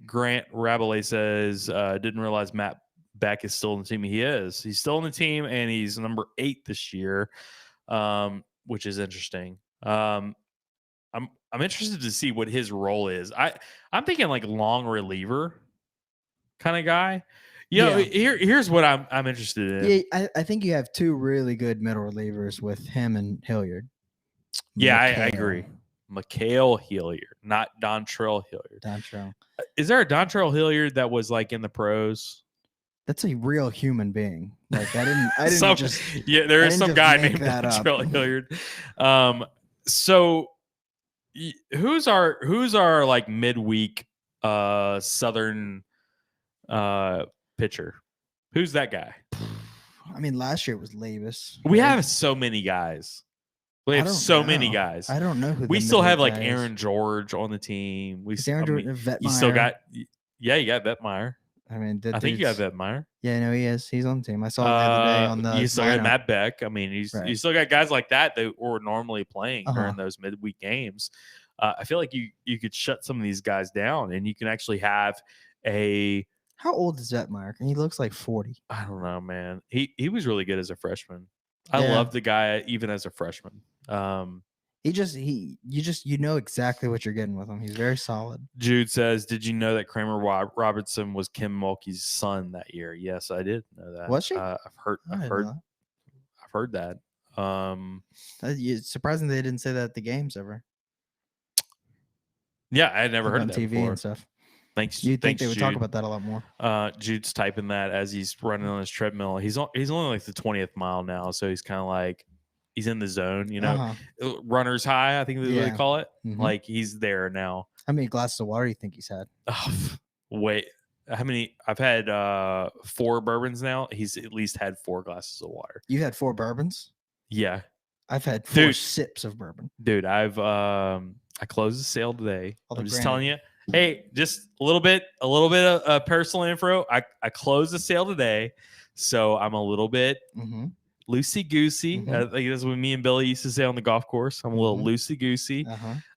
Grant Rabelais says, didn't realize Matt Beck is still on the team. He is. He's still on the team, and he's number 8 this year, which is interesting. I'm interested to see what his role is. I'm thinking like long reliever kind of guy. Here's what I'm interested in. Yeah, I think you have 2 really good middle relievers with him and Hilliard. Yeah, I agree. Mikhail Hilliard, not Dontrell Hilliard. Dontrell. Is there a Dontrell Hilliard that was like in the pros? That's a real human being. Like I didn't there is some guy named Dontrell Hilliard. So who's our like midweek Southern pitcher? Who's that guy? I mean, last year it was Levis. We have so many guys. We have so many guys. I don't know who. We still have like Aaron George on the team. You still got, you got Vetmeyer. I mean, I think you got Vetmeyer. Yeah, no, he is. He's on the team. I saw him the other day on the. You still got Matt Beck. I mean, you still got guys like that were normally playing during those midweek games. I feel like you could shut some of these guys down, and you can actually have a. How old is Vetmeyer? He looks like 40. I don't know, man. He was really good as a freshman. I love the guy even as a freshman. You know exactly what you're getting with him. He's very solid. Jude says, "Did you know that Kramer Robertson was Kim Mulkey's son that year?" Yes, I did know that. Was she? I've heard that. It's surprising they didn't say that at the games ever. Yeah, I had never heard of that TV before. and stuff. Thanks. You'd think they would Jude. talk about that a lot more. Jude's typing that as he's running on his treadmill. He's only like the 20th mile now, so he's kind of like he's in the zone, runner's high, I think that's what they call it. Mm-hmm. Like he's there now. How many glasses of water do you think he's had? Oh, wait, how many? I've had 4 bourbons now. He's at least had 4 glasses of water. You had 4 bourbons? Yeah, I've had 4 sips of bourbon. Dude, I closed the sale today. I'm just telling you. Hey, just a little bit of personal info. I closed the sale today, so I'm a little bit loosey goosey. I think that's what me and Billy used to say on the golf course. I'm a little loosey goosey.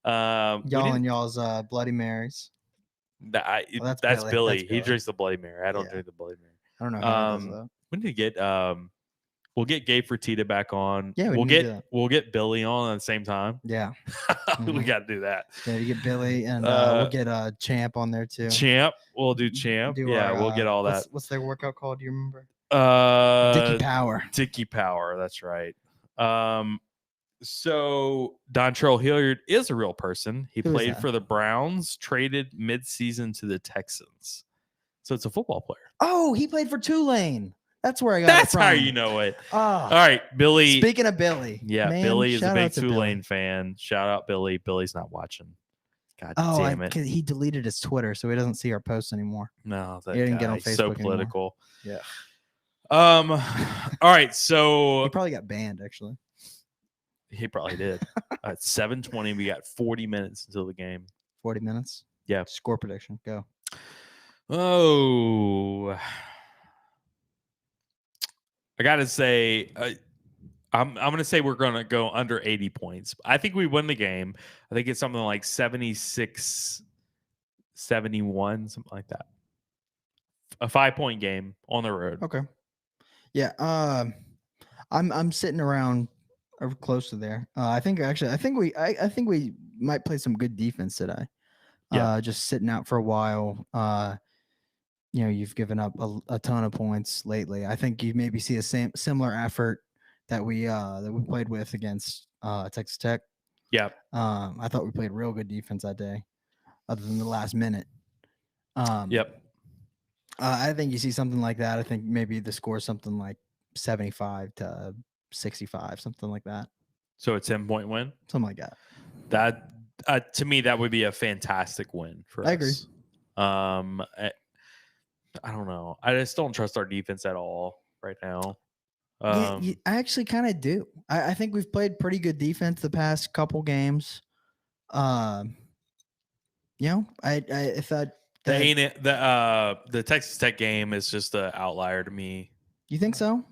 Y'all and y'all's Bloody Marys. That's Billy. He drinks the Bloody Mary. I don't drink the Bloody Mary. I don't know how he does that. When did he get? We'll get Gabe Fertitta back on. Yeah, we'll get Billy on at the same time. Yeah, we got to do that. Yeah, you get Billy and we'll get Champ on there too. Champ, we'll do Champ. We'll get all that. What's their workout called? Do you remember? Dicky Power. Dicky Power. That's right. So Dontrell Hilliard is a real person. He played for the Browns, traded mid-season to the Texans. So it's a football player. Oh, he played for Tulane. That's where I got That's it from. how you know it. Oh. All right, Billy. Speaking of Billy. Yeah, man, Billy is a big Tulane fan. Shout out Billy. Billy's not watching. God damn it. He deleted his Twitter, so he doesn't see our posts anymore. No, that he didn't get on Facebook so political. Anymore. Yeah. All right, so he probably got banned, actually. He probably did. At 7:20, we got 40 minutes until the game. 40 minutes? Yeah. Score prediction. Go. Oh. I gotta say, I'm gonna say we're gonna go under 80 points. I think we win the game. I think it's something like 76, 71, something like that. A 5-point game on the road. Okay. Yeah. I'm sitting around or close to there. I think we might play some good defense today. Yeah. Just sitting out for a while. You've given up a ton of points lately. I think you maybe see a similar effort that we played with against Texas Tech. Yeah. I thought we played real good defense that day, other than the last minute. Yep. I think you see something like that. I think maybe the score is something like 75 to 65, something like that. So a 10-point win? Something like that. That to me, that would be a fantastic win for us. I agree. I don't know. I just don't trust our defense at all right now. I actually kind of do. I think we've played pretty good defense the past couple games. I thought the Texas Tech game is just an outlier to me. You think so?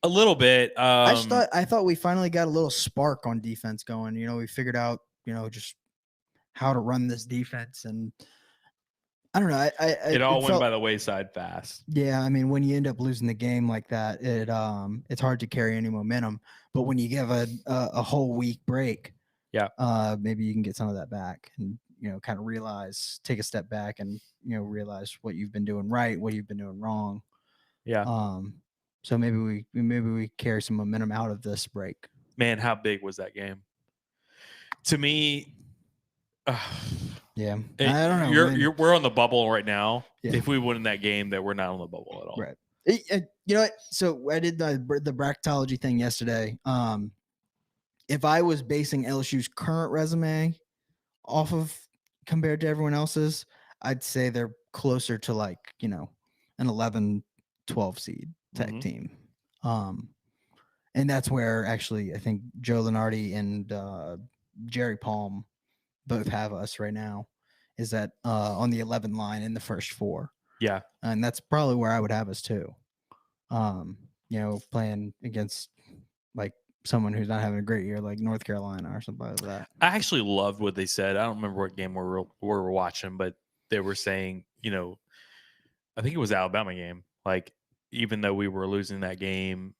A little bit. I thought we finally got a little spark on defense going. We figured out, just how to run this defense, and I don't know. It all went by the wayside fast. Yeah, I mean, when you end up losing the game like that, it's hard to carry any momentum. But when you give a whole week break, maybe you can get some of that back, and kind of take a step back, and realize what you've been doing right, what you've been doing wrong. Yeah. So maybe we carry some momentum out of this break. Man, how big was that game? To me, yeah, I don't know. We're on the bubble right now. Yeah. If we win that game, that we're not on the bubble at all. Right. You know what? So I did the bracketology thing yesterday. If I was basing LSU's current resume off of compared to everyone else's, I'd say they're closer to like, an 11, 12 seed type team. And that's where actually I think Joe Lenardi and Jerry Palm both have us right now, is that on the 11 line in the first 4. Yeah. And that's probably where I would have us too. Playing against like someone who's not having a great year, like North Carolina or something like that. I actually loved what they said. I don't remember what game we were watching, but they were saying, I think it was the Alabama game. Like, even though we were losing that game,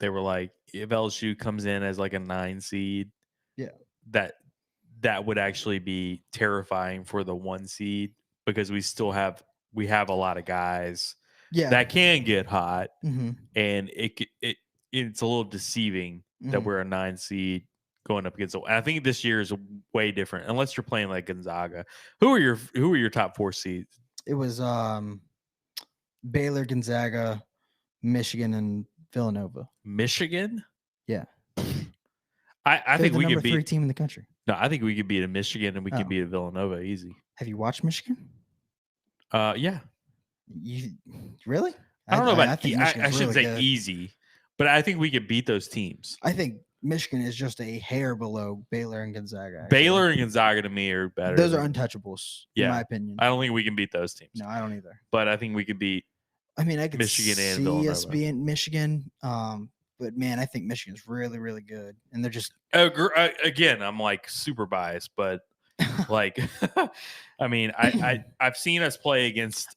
they were like, if LSU comes in as like a 9 seed, that would actually be terrifying for the 1 seed, because we have a lot of guys that can get hot, and it's a little deceiving that we're a 9 seed going up against. I think this year is way different, unless you're playing like Gonzaga. Who are your top 4 seeds? It was Baylor, Gonzaga, Michigan, and Villanova. Michigan? Yeah. I think we could beat number 3 team in the country. No, I think we could beat a Michigan, and we could beat a Villanova easy. Have you watched Michigan? Yeah. You really? I don't know about. I shouldn't say easy, but I think we could beat those teams. I think Michigan is just a hair below Baylor and Gonzaga. Actually. Baylor and Gonzaga to me are better. Those are untouchables, in my opinion. I don't think we can beat those teams. No, I don't either. But I think we could beat. I mean, I could Michigan and see Villanova. us being Michigan, but man, I think Michigan's really, really good, and they're just again. I'm like super biased, but like, I mean, I've seen us play against.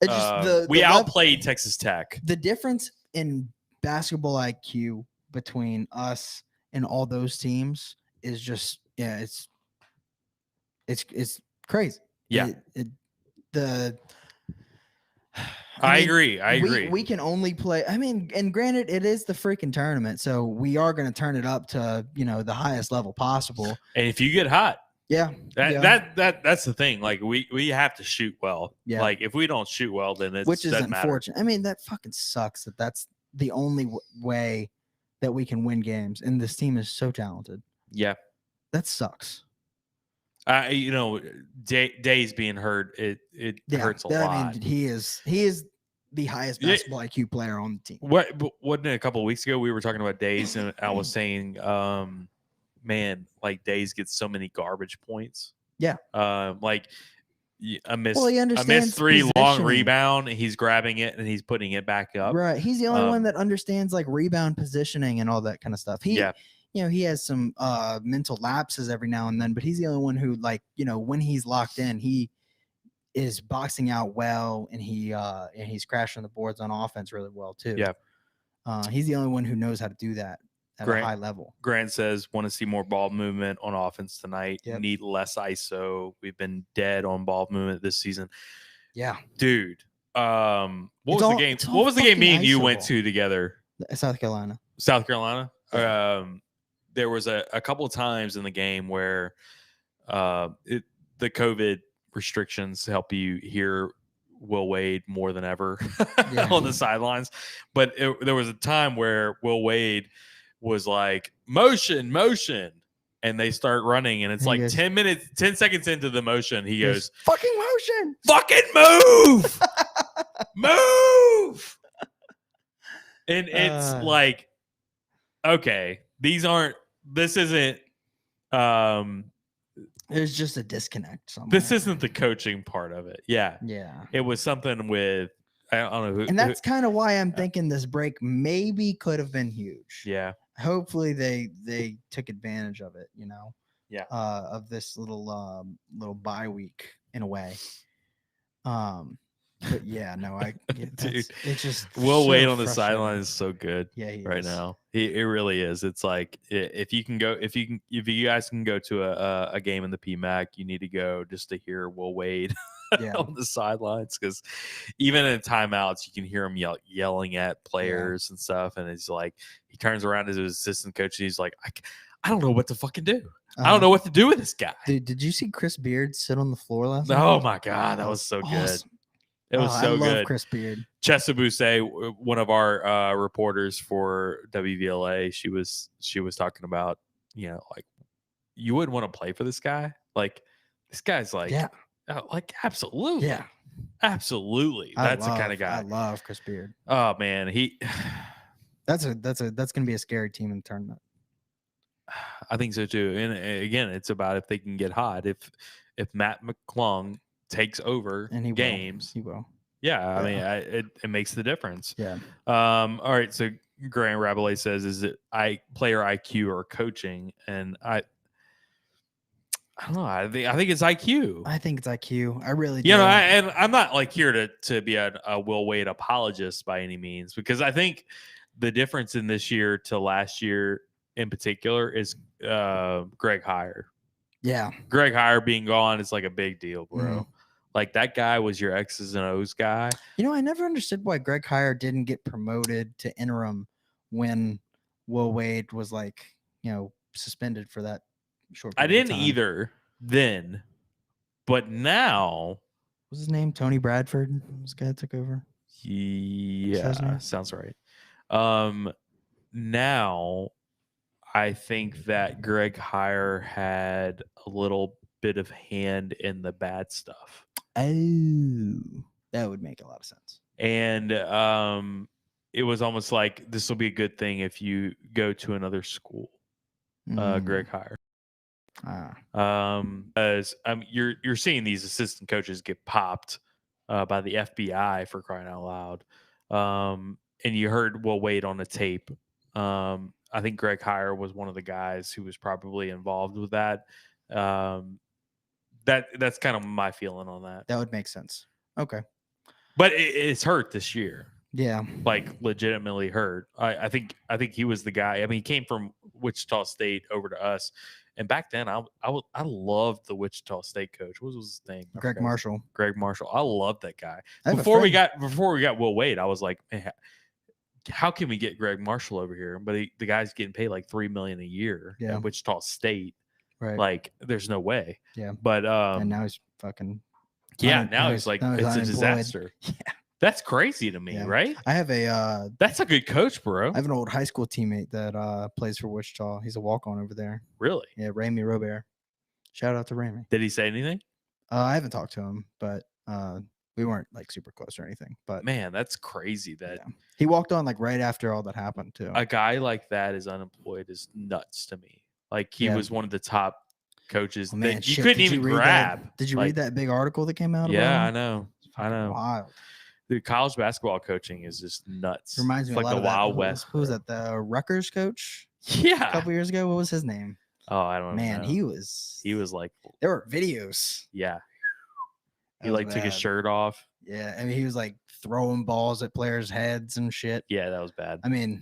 We outplayed Texas Tech. The difference in basketball IQ between us and all those teams is just it's crazy. Yeah. I agree. We can only play. I mean, and granted, it is the freaking tournament, so we are going to turn it up to the highest level possible. And if you get hot, that's the thing. Like we have to shoot well. Yeah. Like if we don't shoot well, then it which is doesn't unfortunate. matter. I mean, that fucking sucks. That's the only way that we can win games, and this team is so talented. Yeah, that sucks. Days being hurt, it hurts a lot. I mean, he is the highest basketball IQ player on the team. Wasn't it a couple of weeks ago we were talking about Days, and I was saying, man, like Days gets so many garbage points. Yeah. Like a miss 3 long rebound, and he's grabbing it and he's putting it back up. Right. He's the only one that understands like rebound positioning and all that kind of stuff. He has some mental lapses every now and then, but he's the only one who, like, when he's locked in, he is boxing out well, and he's crashing the boards on offense really well too. Yeah. He's the only one who knows how to do that at a high level. Grant says, want to see more ball movement on offense tonight. Yep. Need less ISO. We've been dead on ball movement this season. Yeah. Dude. What was the game me and you went to together? South Carolina. Yeah. There was a couple of times in the game where the COVID restrictions help you hear Will Wade more than ever on the sidelines. But there was a time where Will Wade was like, motion, and they start running, and it's like 10 seconds into the motion, he goes, fucking motion, fucking move, move. And it's like, okay, this isn't there's just a disconnect somewhere. This isn't the coaching part of it. Yeah. Yeah. It was something with, I don't know who. And that's kind of why I'm thinking this break maybe could have been huge. Yeah. Hopefully they took advantage of it, you know. Yeah. Of this little bye week in a way. But yeah, no, Dude, it's just Will so Wade on the frustrating. sideline is so good. Yeah, he right is. now. It really is. It's like if you guys can go to a game in the PMAC, you need to go just to hear Will Wade Yeah. on the sidelines, because even in timeouts you can hear him yelling at players and stuff, and it's like he turns around to his assistant coach and he's like, I don't know what to fucking do. I don't know what to do with this guy. Dude, did you see Chris Beard sit on the floor last night? Oh my god, that was so awesome. good. It was so I love good. Chris Beard. Chessa Bousset, one of our reporters for WVLA, she was talking about, like, you wouldn't want to play for this guy. Like, this guy's like, absolutely. Yeah. Absolutely. That's the kind of guy. I love Chris Beard. Oh man, that's gonna be a scary team in the tournament. I think so too. And again, it's about if they can get hot. If Matt McClung takes over And games, he will. Yeah, I mean, it makes the difference. Yeah. All right. So Grant Rabelais says, "Is it player IQ or coaching?" And I don't know. I think it's IQ. I think it's IQ. I really do. You know, and I'm not like here to be a Will Wade apologist by any means, because I think the difference in this year to last year in particular is Greg Heyer. Yeah. Greg Heyer being gone is like a big deal, bro. Like, that guy was your X's and O's guy. You know, I never understood why Greg Heyer didn't get promoted to interim when Will Wade was suspended for that short period I didn't of time. either then, but now. What's his name? Tony Bradford? This guy that took over? Yeah, sounds right. Now I think that Greg Heyer had a little bit of hand in the bad stuff. Oh, that would make a lot of sense. And it was almost like, this will be a good thing if you go to another school, Greg Heyer. As you're seeing these assistant coaches get popped by the FBI, for crying out loud. And you heard Will Wade on the tape. I think Greg Heyer was one of the guys who was probably involved with that. That's kind of my feeling on that. That would make sense. Okay. But it's hurt this year. Yeah. Like, legitimately hurt. I think he was the guy. I mean, he came from Wichita State over to us. And back then, I loved the Wichita State coach. What was his name? Greg Marshall. Greg Marshall. I loved that guy. Before we got Will Wade, I was like, man, how can we get Greg Marshall over here? But the guy's getting paid like $3 million a year at Wichita State. Right. Like, there's no way. Yeah. But and now he's fucking. Yeah. Now he's like, it's a disaster. Yeah. That's crazy to me, right? I have a. That's a good coach, bro. I have an old high school teammate that plays for Wichita. He's a walk-on over there. Really? Yeah, Ramey Robert. Shout out to Ramey. Did he say anything? I haven't talked to him, but we weren't like super close or anything. But man, that's crazy that he walked on like right after all that happened too. A guy like that is unemployed is nuts to me. Like, he was one of the top coaches that you couldn't even grab. Did you read that big article that came out? Yeah, about I know. Wild. The college basketball coaching is just nuts. Reminds me like a lot the of Wild West. Who was that? The Rutgers coach? Yeah. A couple years ago. What was his name? Oh, I don't know. Man, he was like. There were videos. Yeah. He like took his shirt off. Yeah, I mean, he was like throwing balls at players' heads and shit. Yeah, that was bad. I mean,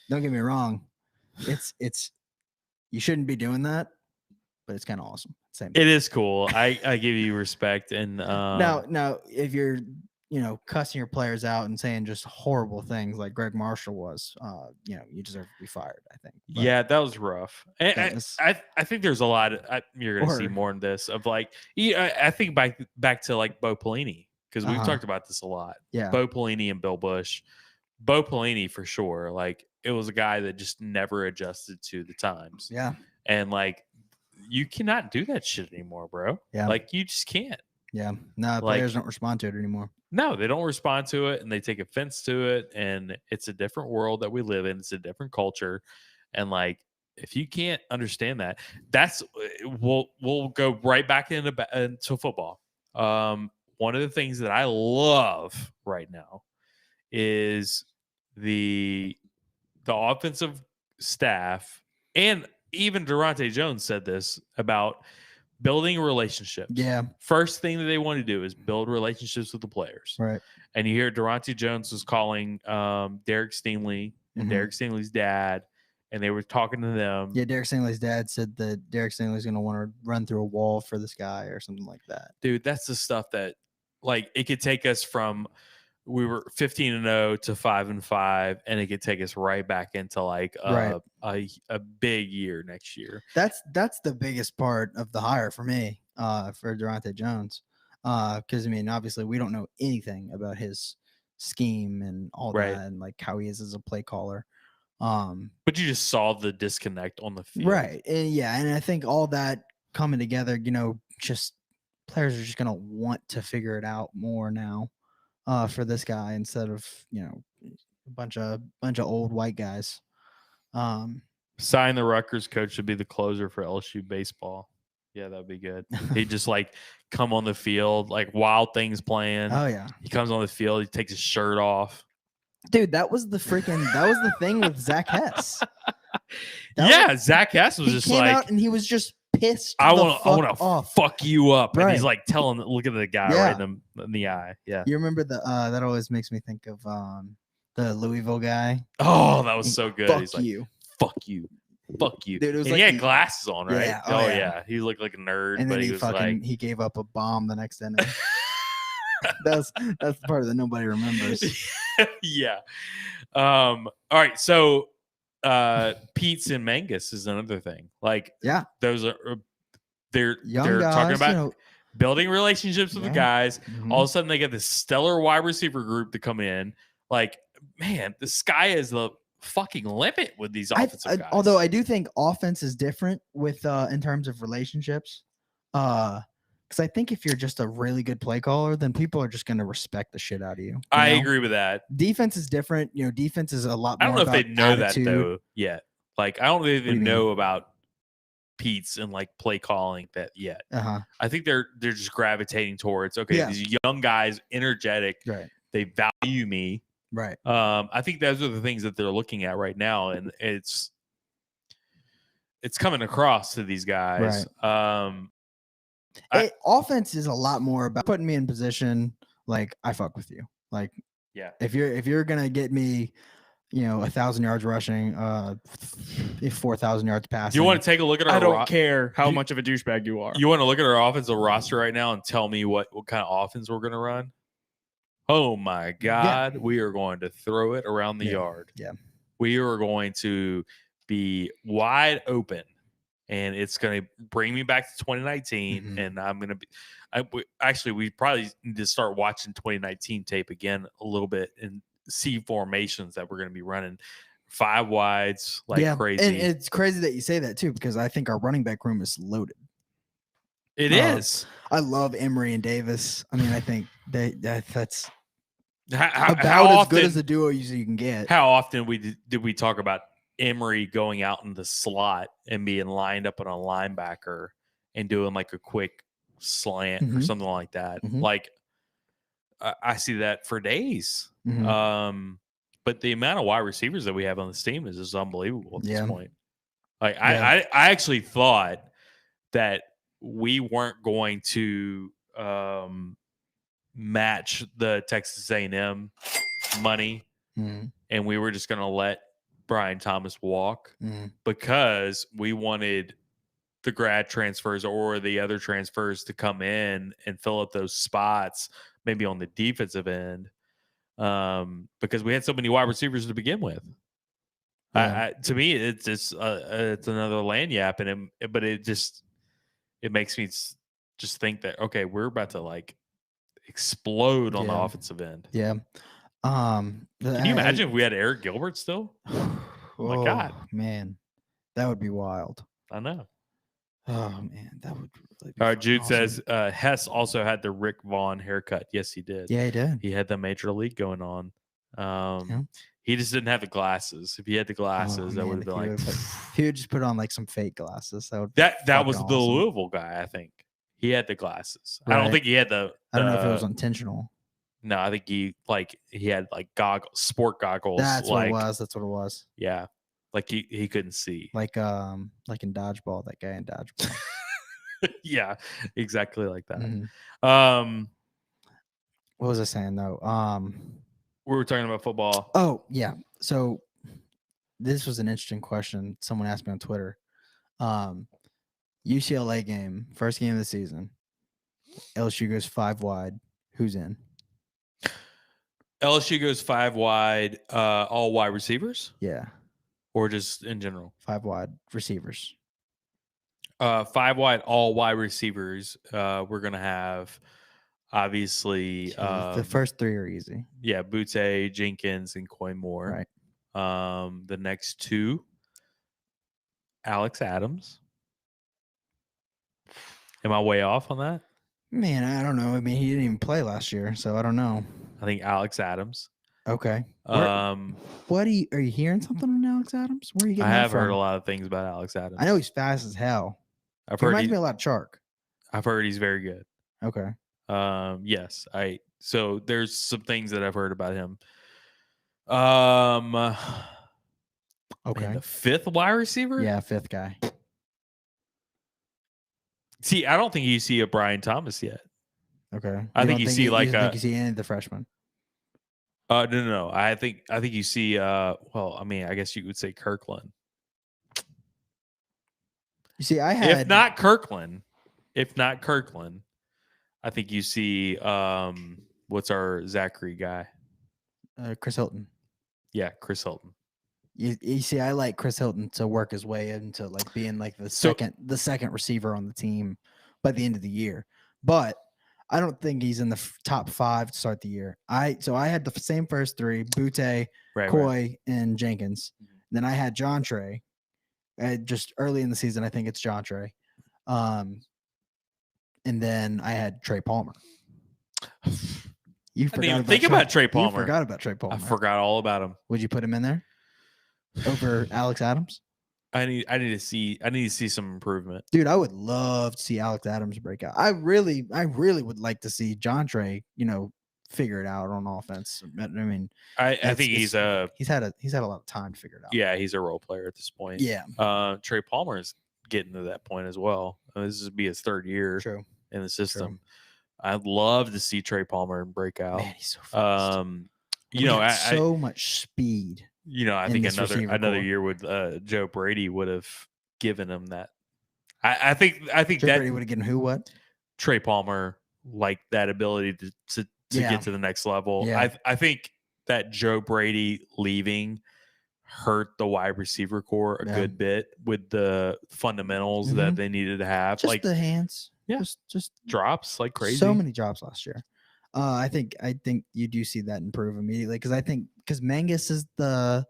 don't get me wrong. It's you shouldn't be doing that, but it's kind of awesome. Same. It is cool. I give you respect. And now, if you're cussing your players out and saying just horrible things like Greg Marshall was, you deserve to be fired, I think. But yeah, that was rough. And I think there's a lot you're going to see more in this of like, I think back to like Bo Pelini, because we've talked about this a lot. Yeah. Bo Pelini and Bill Bush. Bo Pelini for sure. Like, it was a guy that just never adjusted to the times. Yeah. And like, you cannot do that shit anymore, bro. Yeah. Like, you just can't. Yeah. No, players don't respond to it anymore. No, they don't respond to it, and they take offense to it. And it's a different world that we live in. It's a different culture. And like, if you can't understand that, we'll go right back into football. One one of the things that I love right now is the offensive staff, and even Durante Jones said this about building relationships. Yeah. First thing that they want to do is build relationships with the players. Right. And you hear Durante Jones was calling Derek Stingley and Derek Stingley's dad, and they were talking to them. Yeah, Derek Stingley's dad said that Derek Stingley's going to want to run through a wall for this guy or something like that. Dude, that's the stuff that, like, it could take us from we were 15-0 to 5-5, and it could take us right back into like a big year next year. That's the biggest part of the hire for me, for Durante Jones, because I mean, obviously, we don't know anything about his scheme and all that, and like how he is as a play caller. But you just saw the disconnect on the field, right? And I think all that coming together, just players are just gonna want to figure it out more now. For this guy instead of a bunch of old white guys. Sign the Rutgers coach to be the closer for LSU baseball. Yeah, that'd be good. He'd just like come on the field, like Wild Things playing. Oh yeah, he comes on the field, he takes his shirt off. Dude, that was the thing with Zach Hess. Zach Hess was just came like out and he was just pissed. I want to fuck you up, right. And he's like look at the guy right in the eye. Yeah, you remember that always makes me think of the Louisville guy. Oh, that was so good. He's like, fuck you. Dude, it was and he had glasses on, right? Yeah. Oh yeah. He looked like a nerd, and but then he was he gave up a bomb the next inning. that's the part that nobody remembers. Yeah. All right. So Pete's and Mangus is another thing. Like, those are they're guys, talking about building relationships with the guys. All of a sudden they get this stellar wide receiver group to come in. Like, man, the sky is the fucking limit with these offensive guys. Although I do think offense is different with in terms of relationships. Because I think if you're just a really good play caller, then people are just going to respect the shit out of you. I agree with that. Defense is different. Defense is a lot more. I don't know if they know attitude. that though yet. Like, I don't even know about Pete's and like play calling that yet. I think they're just gravitating towards these young guys, energetic. Right. They value me. Right. I think those are the things that they're looking at right now, and it's coming across to these guys. Right. Offense is a lot more about putting me in position. Like, I fuck with you. Like, if you're gonna get me, 1,000 yards rushing, 4,000 yards passing. You want to take a look at our? I don't care how much of a douchebag you are. You want to look at our offensive roster right now and tell me what kind of offense we're gonna run? Oh my God, we are going to throw it around the yard. Yeah. We are going to be wide open, and it's going to bring me back to 2019. And I'm going to be, we probably need to start watching 2019 tape again a little bit and see formations that we're going to be running 5 wides like crazy. And it's crazy that you say that too, because I think our running back room is loaded. It is. I love Emory and Davis. I mean, I think that's how as often, good as a duo you can get. How often did we talk about Emory going out in the slot and being lined up on a linebacker and doing like a quick slant or something like that? Like, I see that for days. But the amount of wide receivers that we have on this team is just unbelievable at this point. Like, I actually thought that we weren't going to match the Texas A&M money, and we were just going to let Brian Thomas walk because we wanted the grad transfers or the other transfers to come in and fill up those spots, maybe on the defensive end, because we had so many wide receivers to begin with. To me, it's just it's another lagniappe, but it makes me just think that we're about to like explode on the offensive end. Yeah. Can you imagine if we had Eric Gilbert still? Oh my God, man, that would be wild. I know. Oh man, that would really be all right. Jude awesome. says Hess also had the Rick Vaughn haircut. Yes, he did. Yeah, he did. He had the major league going on. He just didn't have the glasses. If he had the glasses, that would have been like he would just put on like some fake glasses. That was the Louisville guy. I think He had the glasses. Right. I don't think he had the. I don't know if it was intentional. No, I think he had like sport goggles. That's what it was. That's what it was. Yeah, like he couldn't see. Like in dodgeball, that guy in dodgeball. Yeah, exactly like that. Mm-hmm. What was I saying though? We were talking about football. Oh yeah. So this was an interesting question. Someone asked me on Twitter. UCLA game, first game of the season. LSU goes 5 wide. Who's in? LSU goes 5 wide, all wide receivers? Yeah. Or just in general? 5 wide receivers. 5 wide, all wide receivers. We're going to have, obviously... the first 3 are easy. Yeah, Butte, Jenkins, and Coy Moore. Right. The next 2, Alex Adams. Am I way off on that? Man, I don't know. I mean, he didn't even play last year, so I don't know. I think Alex Adams. Okay. What are you hearing something on Alex Adams? Where are you getting that from? Heard a lot of things about Alex Adams. I know he's fast as hell. He reminds me a lot of Chark. I've heard he's very good. Okay. Yes. So there's some things that I've heard about him. Okay. Man, the 5th wide receiver? Yeah, 5th guy. See, I don't think you see a Brian Thomas yet. Okay. I think you see think you see any of the freshmen. No. I think you see well, I mean, I guess you would say Kirkland. You see, if not Kirkland, I think you see what's our Zachary guy? Chris Hilton. Yeah, Chris Hilton. You see, I like Chris Hilton to work his way into like being like the second receiver on the team by the end of the year. But I don't think he's in the top 5 to start the year. I had the same first 3: Butte, Coy, and Jenkins. Then I had John Trey. Just early in the season, I think it's John Trey. And then I had Trey Palmer. You forgot about think about Trey Palmer. You forgot about Trey Palmer. I forgot all about him. Would you put him in there over Alex Adams? I need to see some improvement. Dude, I would love to see Alex Adams break out. I really would like to see John Trey, figure it out on offense. I mean, I think he's had a lot of time to figure it out. Yeah, he's a role player at this point. Yeah. Trey Palmer is getting to that point as well. This would be his 3rd year in the system. True. I'd love to see Trey Palmer break out. Man, he's so fast. So much speed. I think another year with Joe Brady would have given him that. I think Joe Brady would have given who what? Trey Palmer, like that ability to get to the next level. Yeah. I think that Joe Brady leaving hurt the wide receiver core a good bit with the fundamentals that they needed to have. Just like the hands. Yeah. Just drops like crazy. So many drops last year. I think you do see that improve immediately because Mangus is a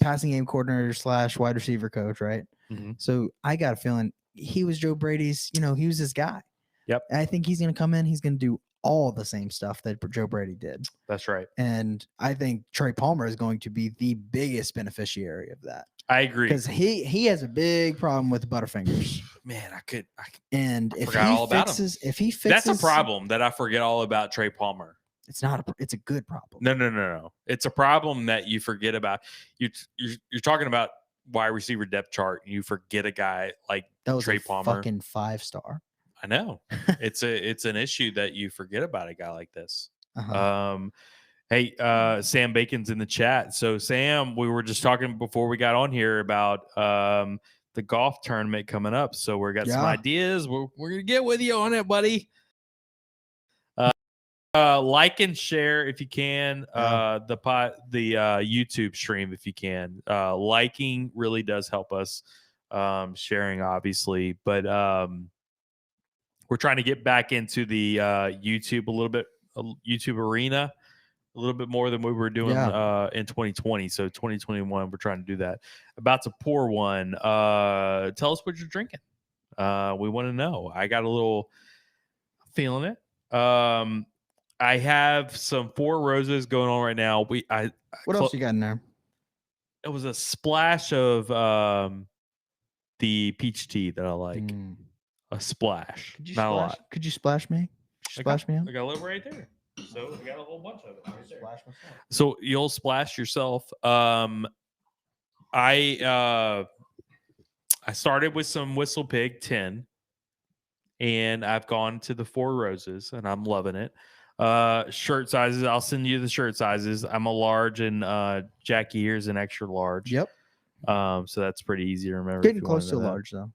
passing game coordinator / wide receiver coach, right? Mm-hmm. So I got a feeling he was Joe Brady's. He was his guy. Yep. And I think he's going to come in. He's going to do all the same stuff that Joe Brady did. That's right. And I think Trey Palmer is going to be the biggest beneficiary of that. I agree. Because he has a big problem with Butterfingers. Man, and if he fixes, that's a problem that I forget all about Trey Palmer. It's not it's a good problem. No. It's a problem that you forget about. You're talking about wide receiver depth chart, and you forget a guy like Trey Palmer. Fucking 5-star. I know. it's an issue that you forget about a guy like this. Uh-huh. Hey, Sam Bacon's in the chat. So Sam, we were just talking before we got on here about the golf tournament coming up. So we got some ideas. We're gonna get with you on it, buddy. Like and share if you can. The YouTube stream if you can. Liking really does help us. Sharing obviously, but we're trying to get back into the YouTube a little bit, YouTube arena a little bit more than we were doing in 2020. So 2021, we're trying to do that. About to pour one. Tell us what you're drinking. We want to know. I got a little feeling it. I have some Four Roses going on right now. What else you got in there? It was a splash of the peach tea that I like. A splash. Could you Not a splash? lot. Could you splash me? Splash me out? I got a little right there. So I got a whole bunch of it. Right there. Splash myself. So you'll splash yourself. I started with some Whistle Pig 10, and I've gone to the 4 Roses, and I'm loving it. Shirt sizes, I'll send you the shirt sizes. I'm a large, and Jackie here's an extra large. Yep. So that's pretty easy to remember. Getting close to a large though.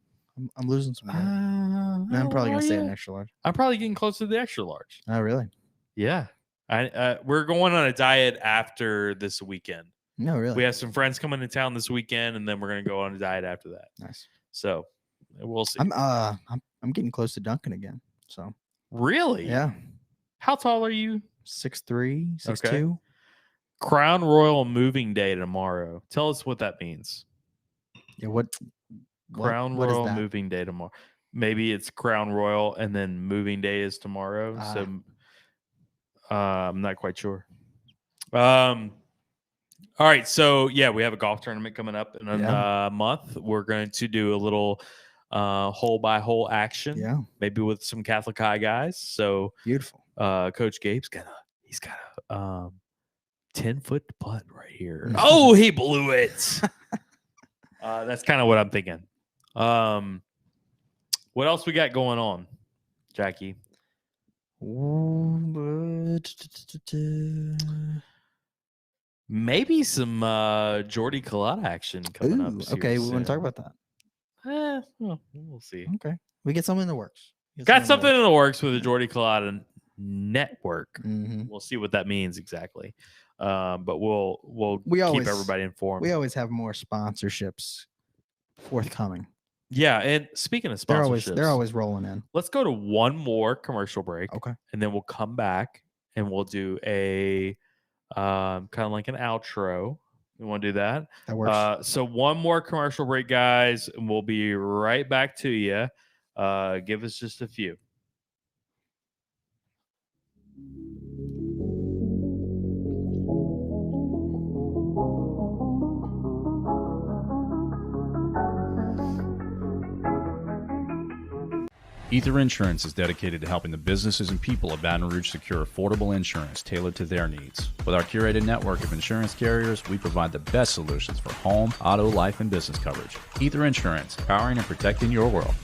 I'm losing some weight. I'm probably gonna say an extra large. I'm probably getting close to the extra large. Oh, really? Yeah. We're going on a diet after this weekend. No, really. We have some friends coming to town this weekend, and then we're gonna go on a diet after that. Nice. So we'll see. I'm getting close to Duncan again. So really? yeah. How tall are you? 6'3", 6'2". Okay. Crown Royal moving day tomorrow. Tell us what that means. Yeah, what Crown what is Royal that? moving day tomorrow. Maybe it's Crown Royal and then moving day is tomorrow. So I'm not quite sure. All right, so yeah, we have a golf tournament coming up in a month. We're going to do a little hole by hole action. Yeah, maybe with some Catholic High guys. So beautiful. Coach Gabe's got a 10-foot putt right here. Oh, he blew it. That's kind of what I'm thinking. What else we got going on, Jackie? Maybe some Jordy Culotta action coming up. Okay, we want to talk about that. Well, we'll see. Okay, we get something in the works. Got something in the works with the Jordy Culotta network. Mm-hmm. We'll see what that means exactly. But we'll keep everybody informed. We always have more sponsorships forthcoming. Yeah, and speaking of sponsorships, they're always rolling in. Let's go to one more commercial break. Okay. And then we'll come back and we'll do a kind of like an outro. You want to do that? That works. So one more commercial break, guys, and we'll be right back to you. Give us just a few. Ether Insurance is dedicated to helping the businesses and people of Baton Rouge secure affordable insurance tailored to their needs. With our curated network of insurance carriers, we provide the best solutions for home, auto, life, and business coverage. Ether Insurance, powering and protecting your world.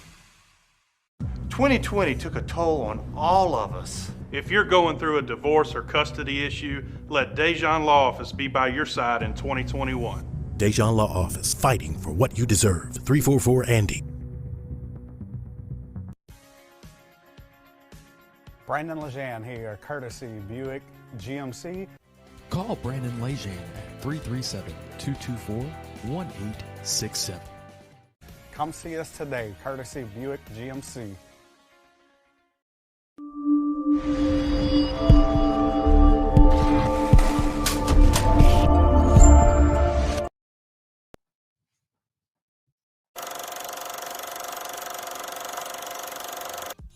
2020 took a toll on all of us. If you're going through a divorce or custody issue, let Dejan Law Office be by your side in 2021. Dejan Law Office, fighting for what you deserve. 344-ANDY. Brandon Lejean here, courtesy Buick GMC. Call Brandon Lejean at 337-224-1867. Come see us today, courtesy Buick GMC.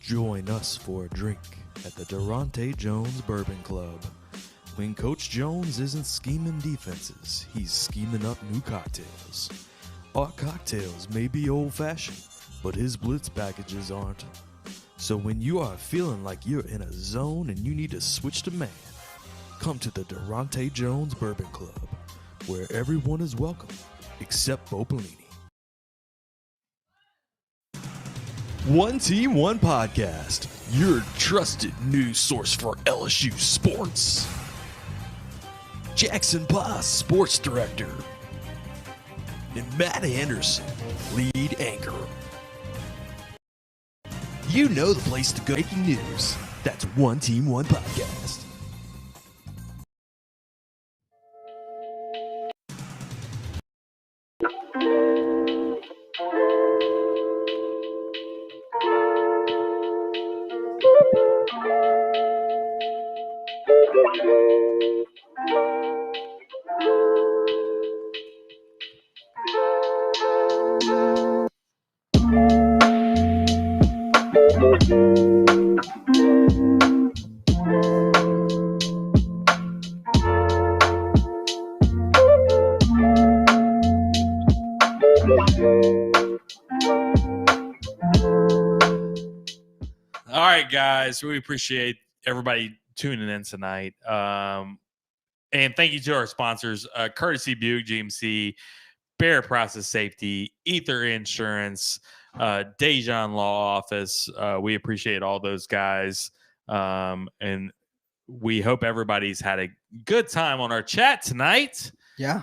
Join us for a drink at the Durante Jones Bourbon Club. When Coach Jones isn't scheming defenses, he's scheming up new cocktails. Our cocktails may be old-fashioned, but his blitz packages aren't. So when you are feeling like you're in a zone and you need to switch to man, come to the Durante Jones Bourbon Club, where everyone is welcome except Bo Pelini. One Team, One Podcast, your trusted news source for LSU sports. Jackson Boss, sports director, and Matt Anderson, lead anchor. You know the place to go. Breaking news. That's One Team, One Podcast. right, guys. We appreciate everybody tuning in tonight. And thank you to our sponsors, Courtesy Buick GMC, Bear Process Safety, Ether Insurance, Dejan Law Office. We appreciate all those guys. And we hope everybody's had a good time on our chat tonight. Yeah.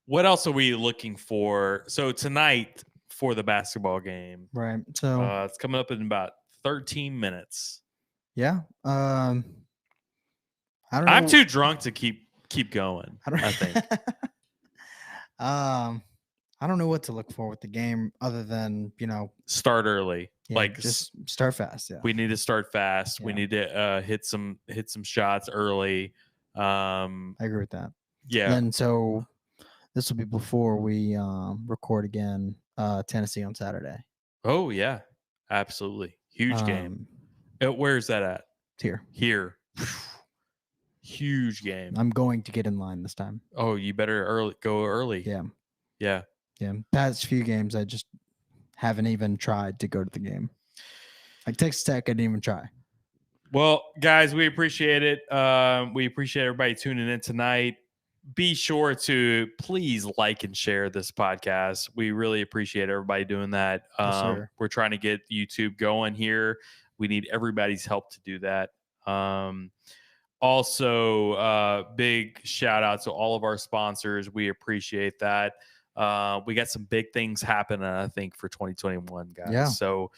What else are we looking for? So tonight for the basketball game. Right. So it's coming up in about 13 minutes. Yeah. I don't know. I'm too drunk to keep going. I think. I don't know what to look for with the game other than, start early. Just start fast. Yeah. We need to start fast. Yeah. We need to hit some shots early. I agree with that. Yeah. And so this will be before we record again Tennessee on Saturday. Oh yeah. Absolutely. Huge game. Where's that at? Here. Huge game. I'm going to get in line this time. Oh, you better go early. Yeah. Yeah. Yeah. Past few games, I just haven't even tried to go to the game. Like Texas Tech, I didn't even try. Well, guys, we appreciate it. We appreciate everybody tuning in tonight. Be sure to please like and share this podcast. We really appreciate everybody doing that. Yes, we're trying to get YouTube going here. We need everybody's help to do that. Also, big shout out to all of our sponsors. We appreciate that. We got some big things happening, I think, for 2021, guys. Yeah. So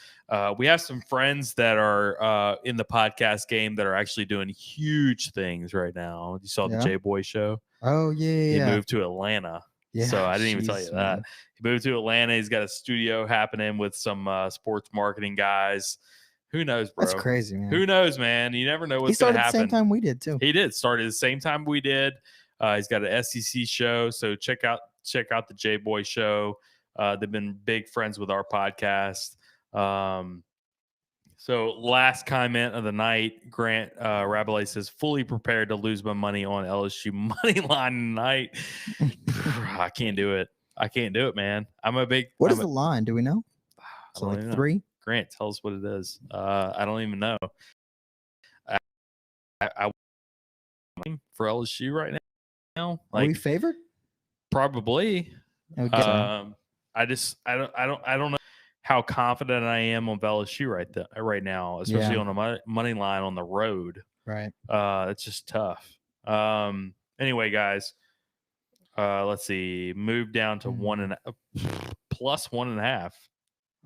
we have some friends that are in the podcast game that are actually doing huge things right now. You saw the J-Boy show? Oh, yeah. He moved to Atlanta. Yeah. So I didn't even tell you that. Man. He moved to Atlanta. He's got a studio happening with some sports marketing guys. Who knows, bro? That's crazy, man. Who knows, man? You never know what's going to happen. He started at the same time we did, too. He did. Started at the same time we did. He's got an SEC show. So check out the J-Boy show. They've been big friends with our podcast. So last comment of the night, Grant Rabelais says, fully prepared to lose my money on LSU money line tonight. I can't do it. I can't do it, man. What is the line? Do we know? So like 3? Grant, tell us what it is. I don't even know. I for LSU right now. Are we favored? Probably. I don't know how confident I am on LSU right now, especially on a money line on the road. Right. It's just tough. Anyway, guys, let's see. Move down to plus 1.5.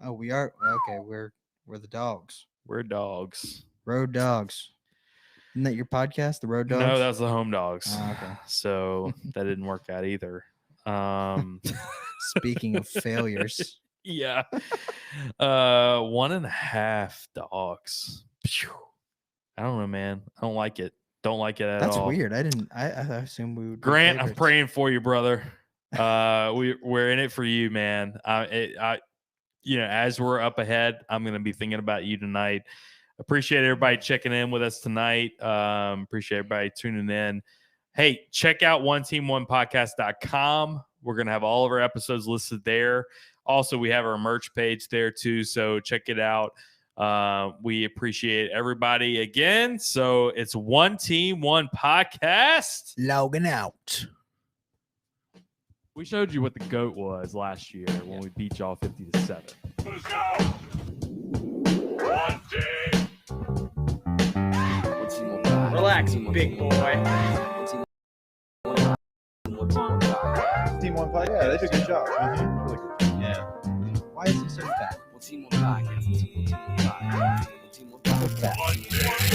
Oh, we are okay. We're the dogs. We're dogs. Road dogs. Isn't that your podcast, the Road Dogs? No, that was the Home Dogs. Oh, okay. So that didn't work out either. Speaking of failures. Yeah. 1.5 dogs. Phew. I don't know, man. I don't like it. Don't like it at all. That's weird. I assume we would. Grant, I'm praying for you, brother. We're in it for you, man. As we're up ahead, I'm going to be thinking about you tonight. Appreciate everybody checking in with us tonight. Appreciate everybody tuning in. Hey, check out oneteamonepodcast.com. We're going to have all of our episodes listed there. Also, we have our merch page there too, so check it out. We appreciate everybody again. So it's One Team, One Podcast. Logging out. We showed you what the GOAT was last year when we beat y'all 50-7. Let's go! One team! Relax, big boy. Team One Podcast. Yeah, they did a good job. Really good. Yeah. Why is he so fat? Team One Podcast. Team One Podcast. Team One Podcast.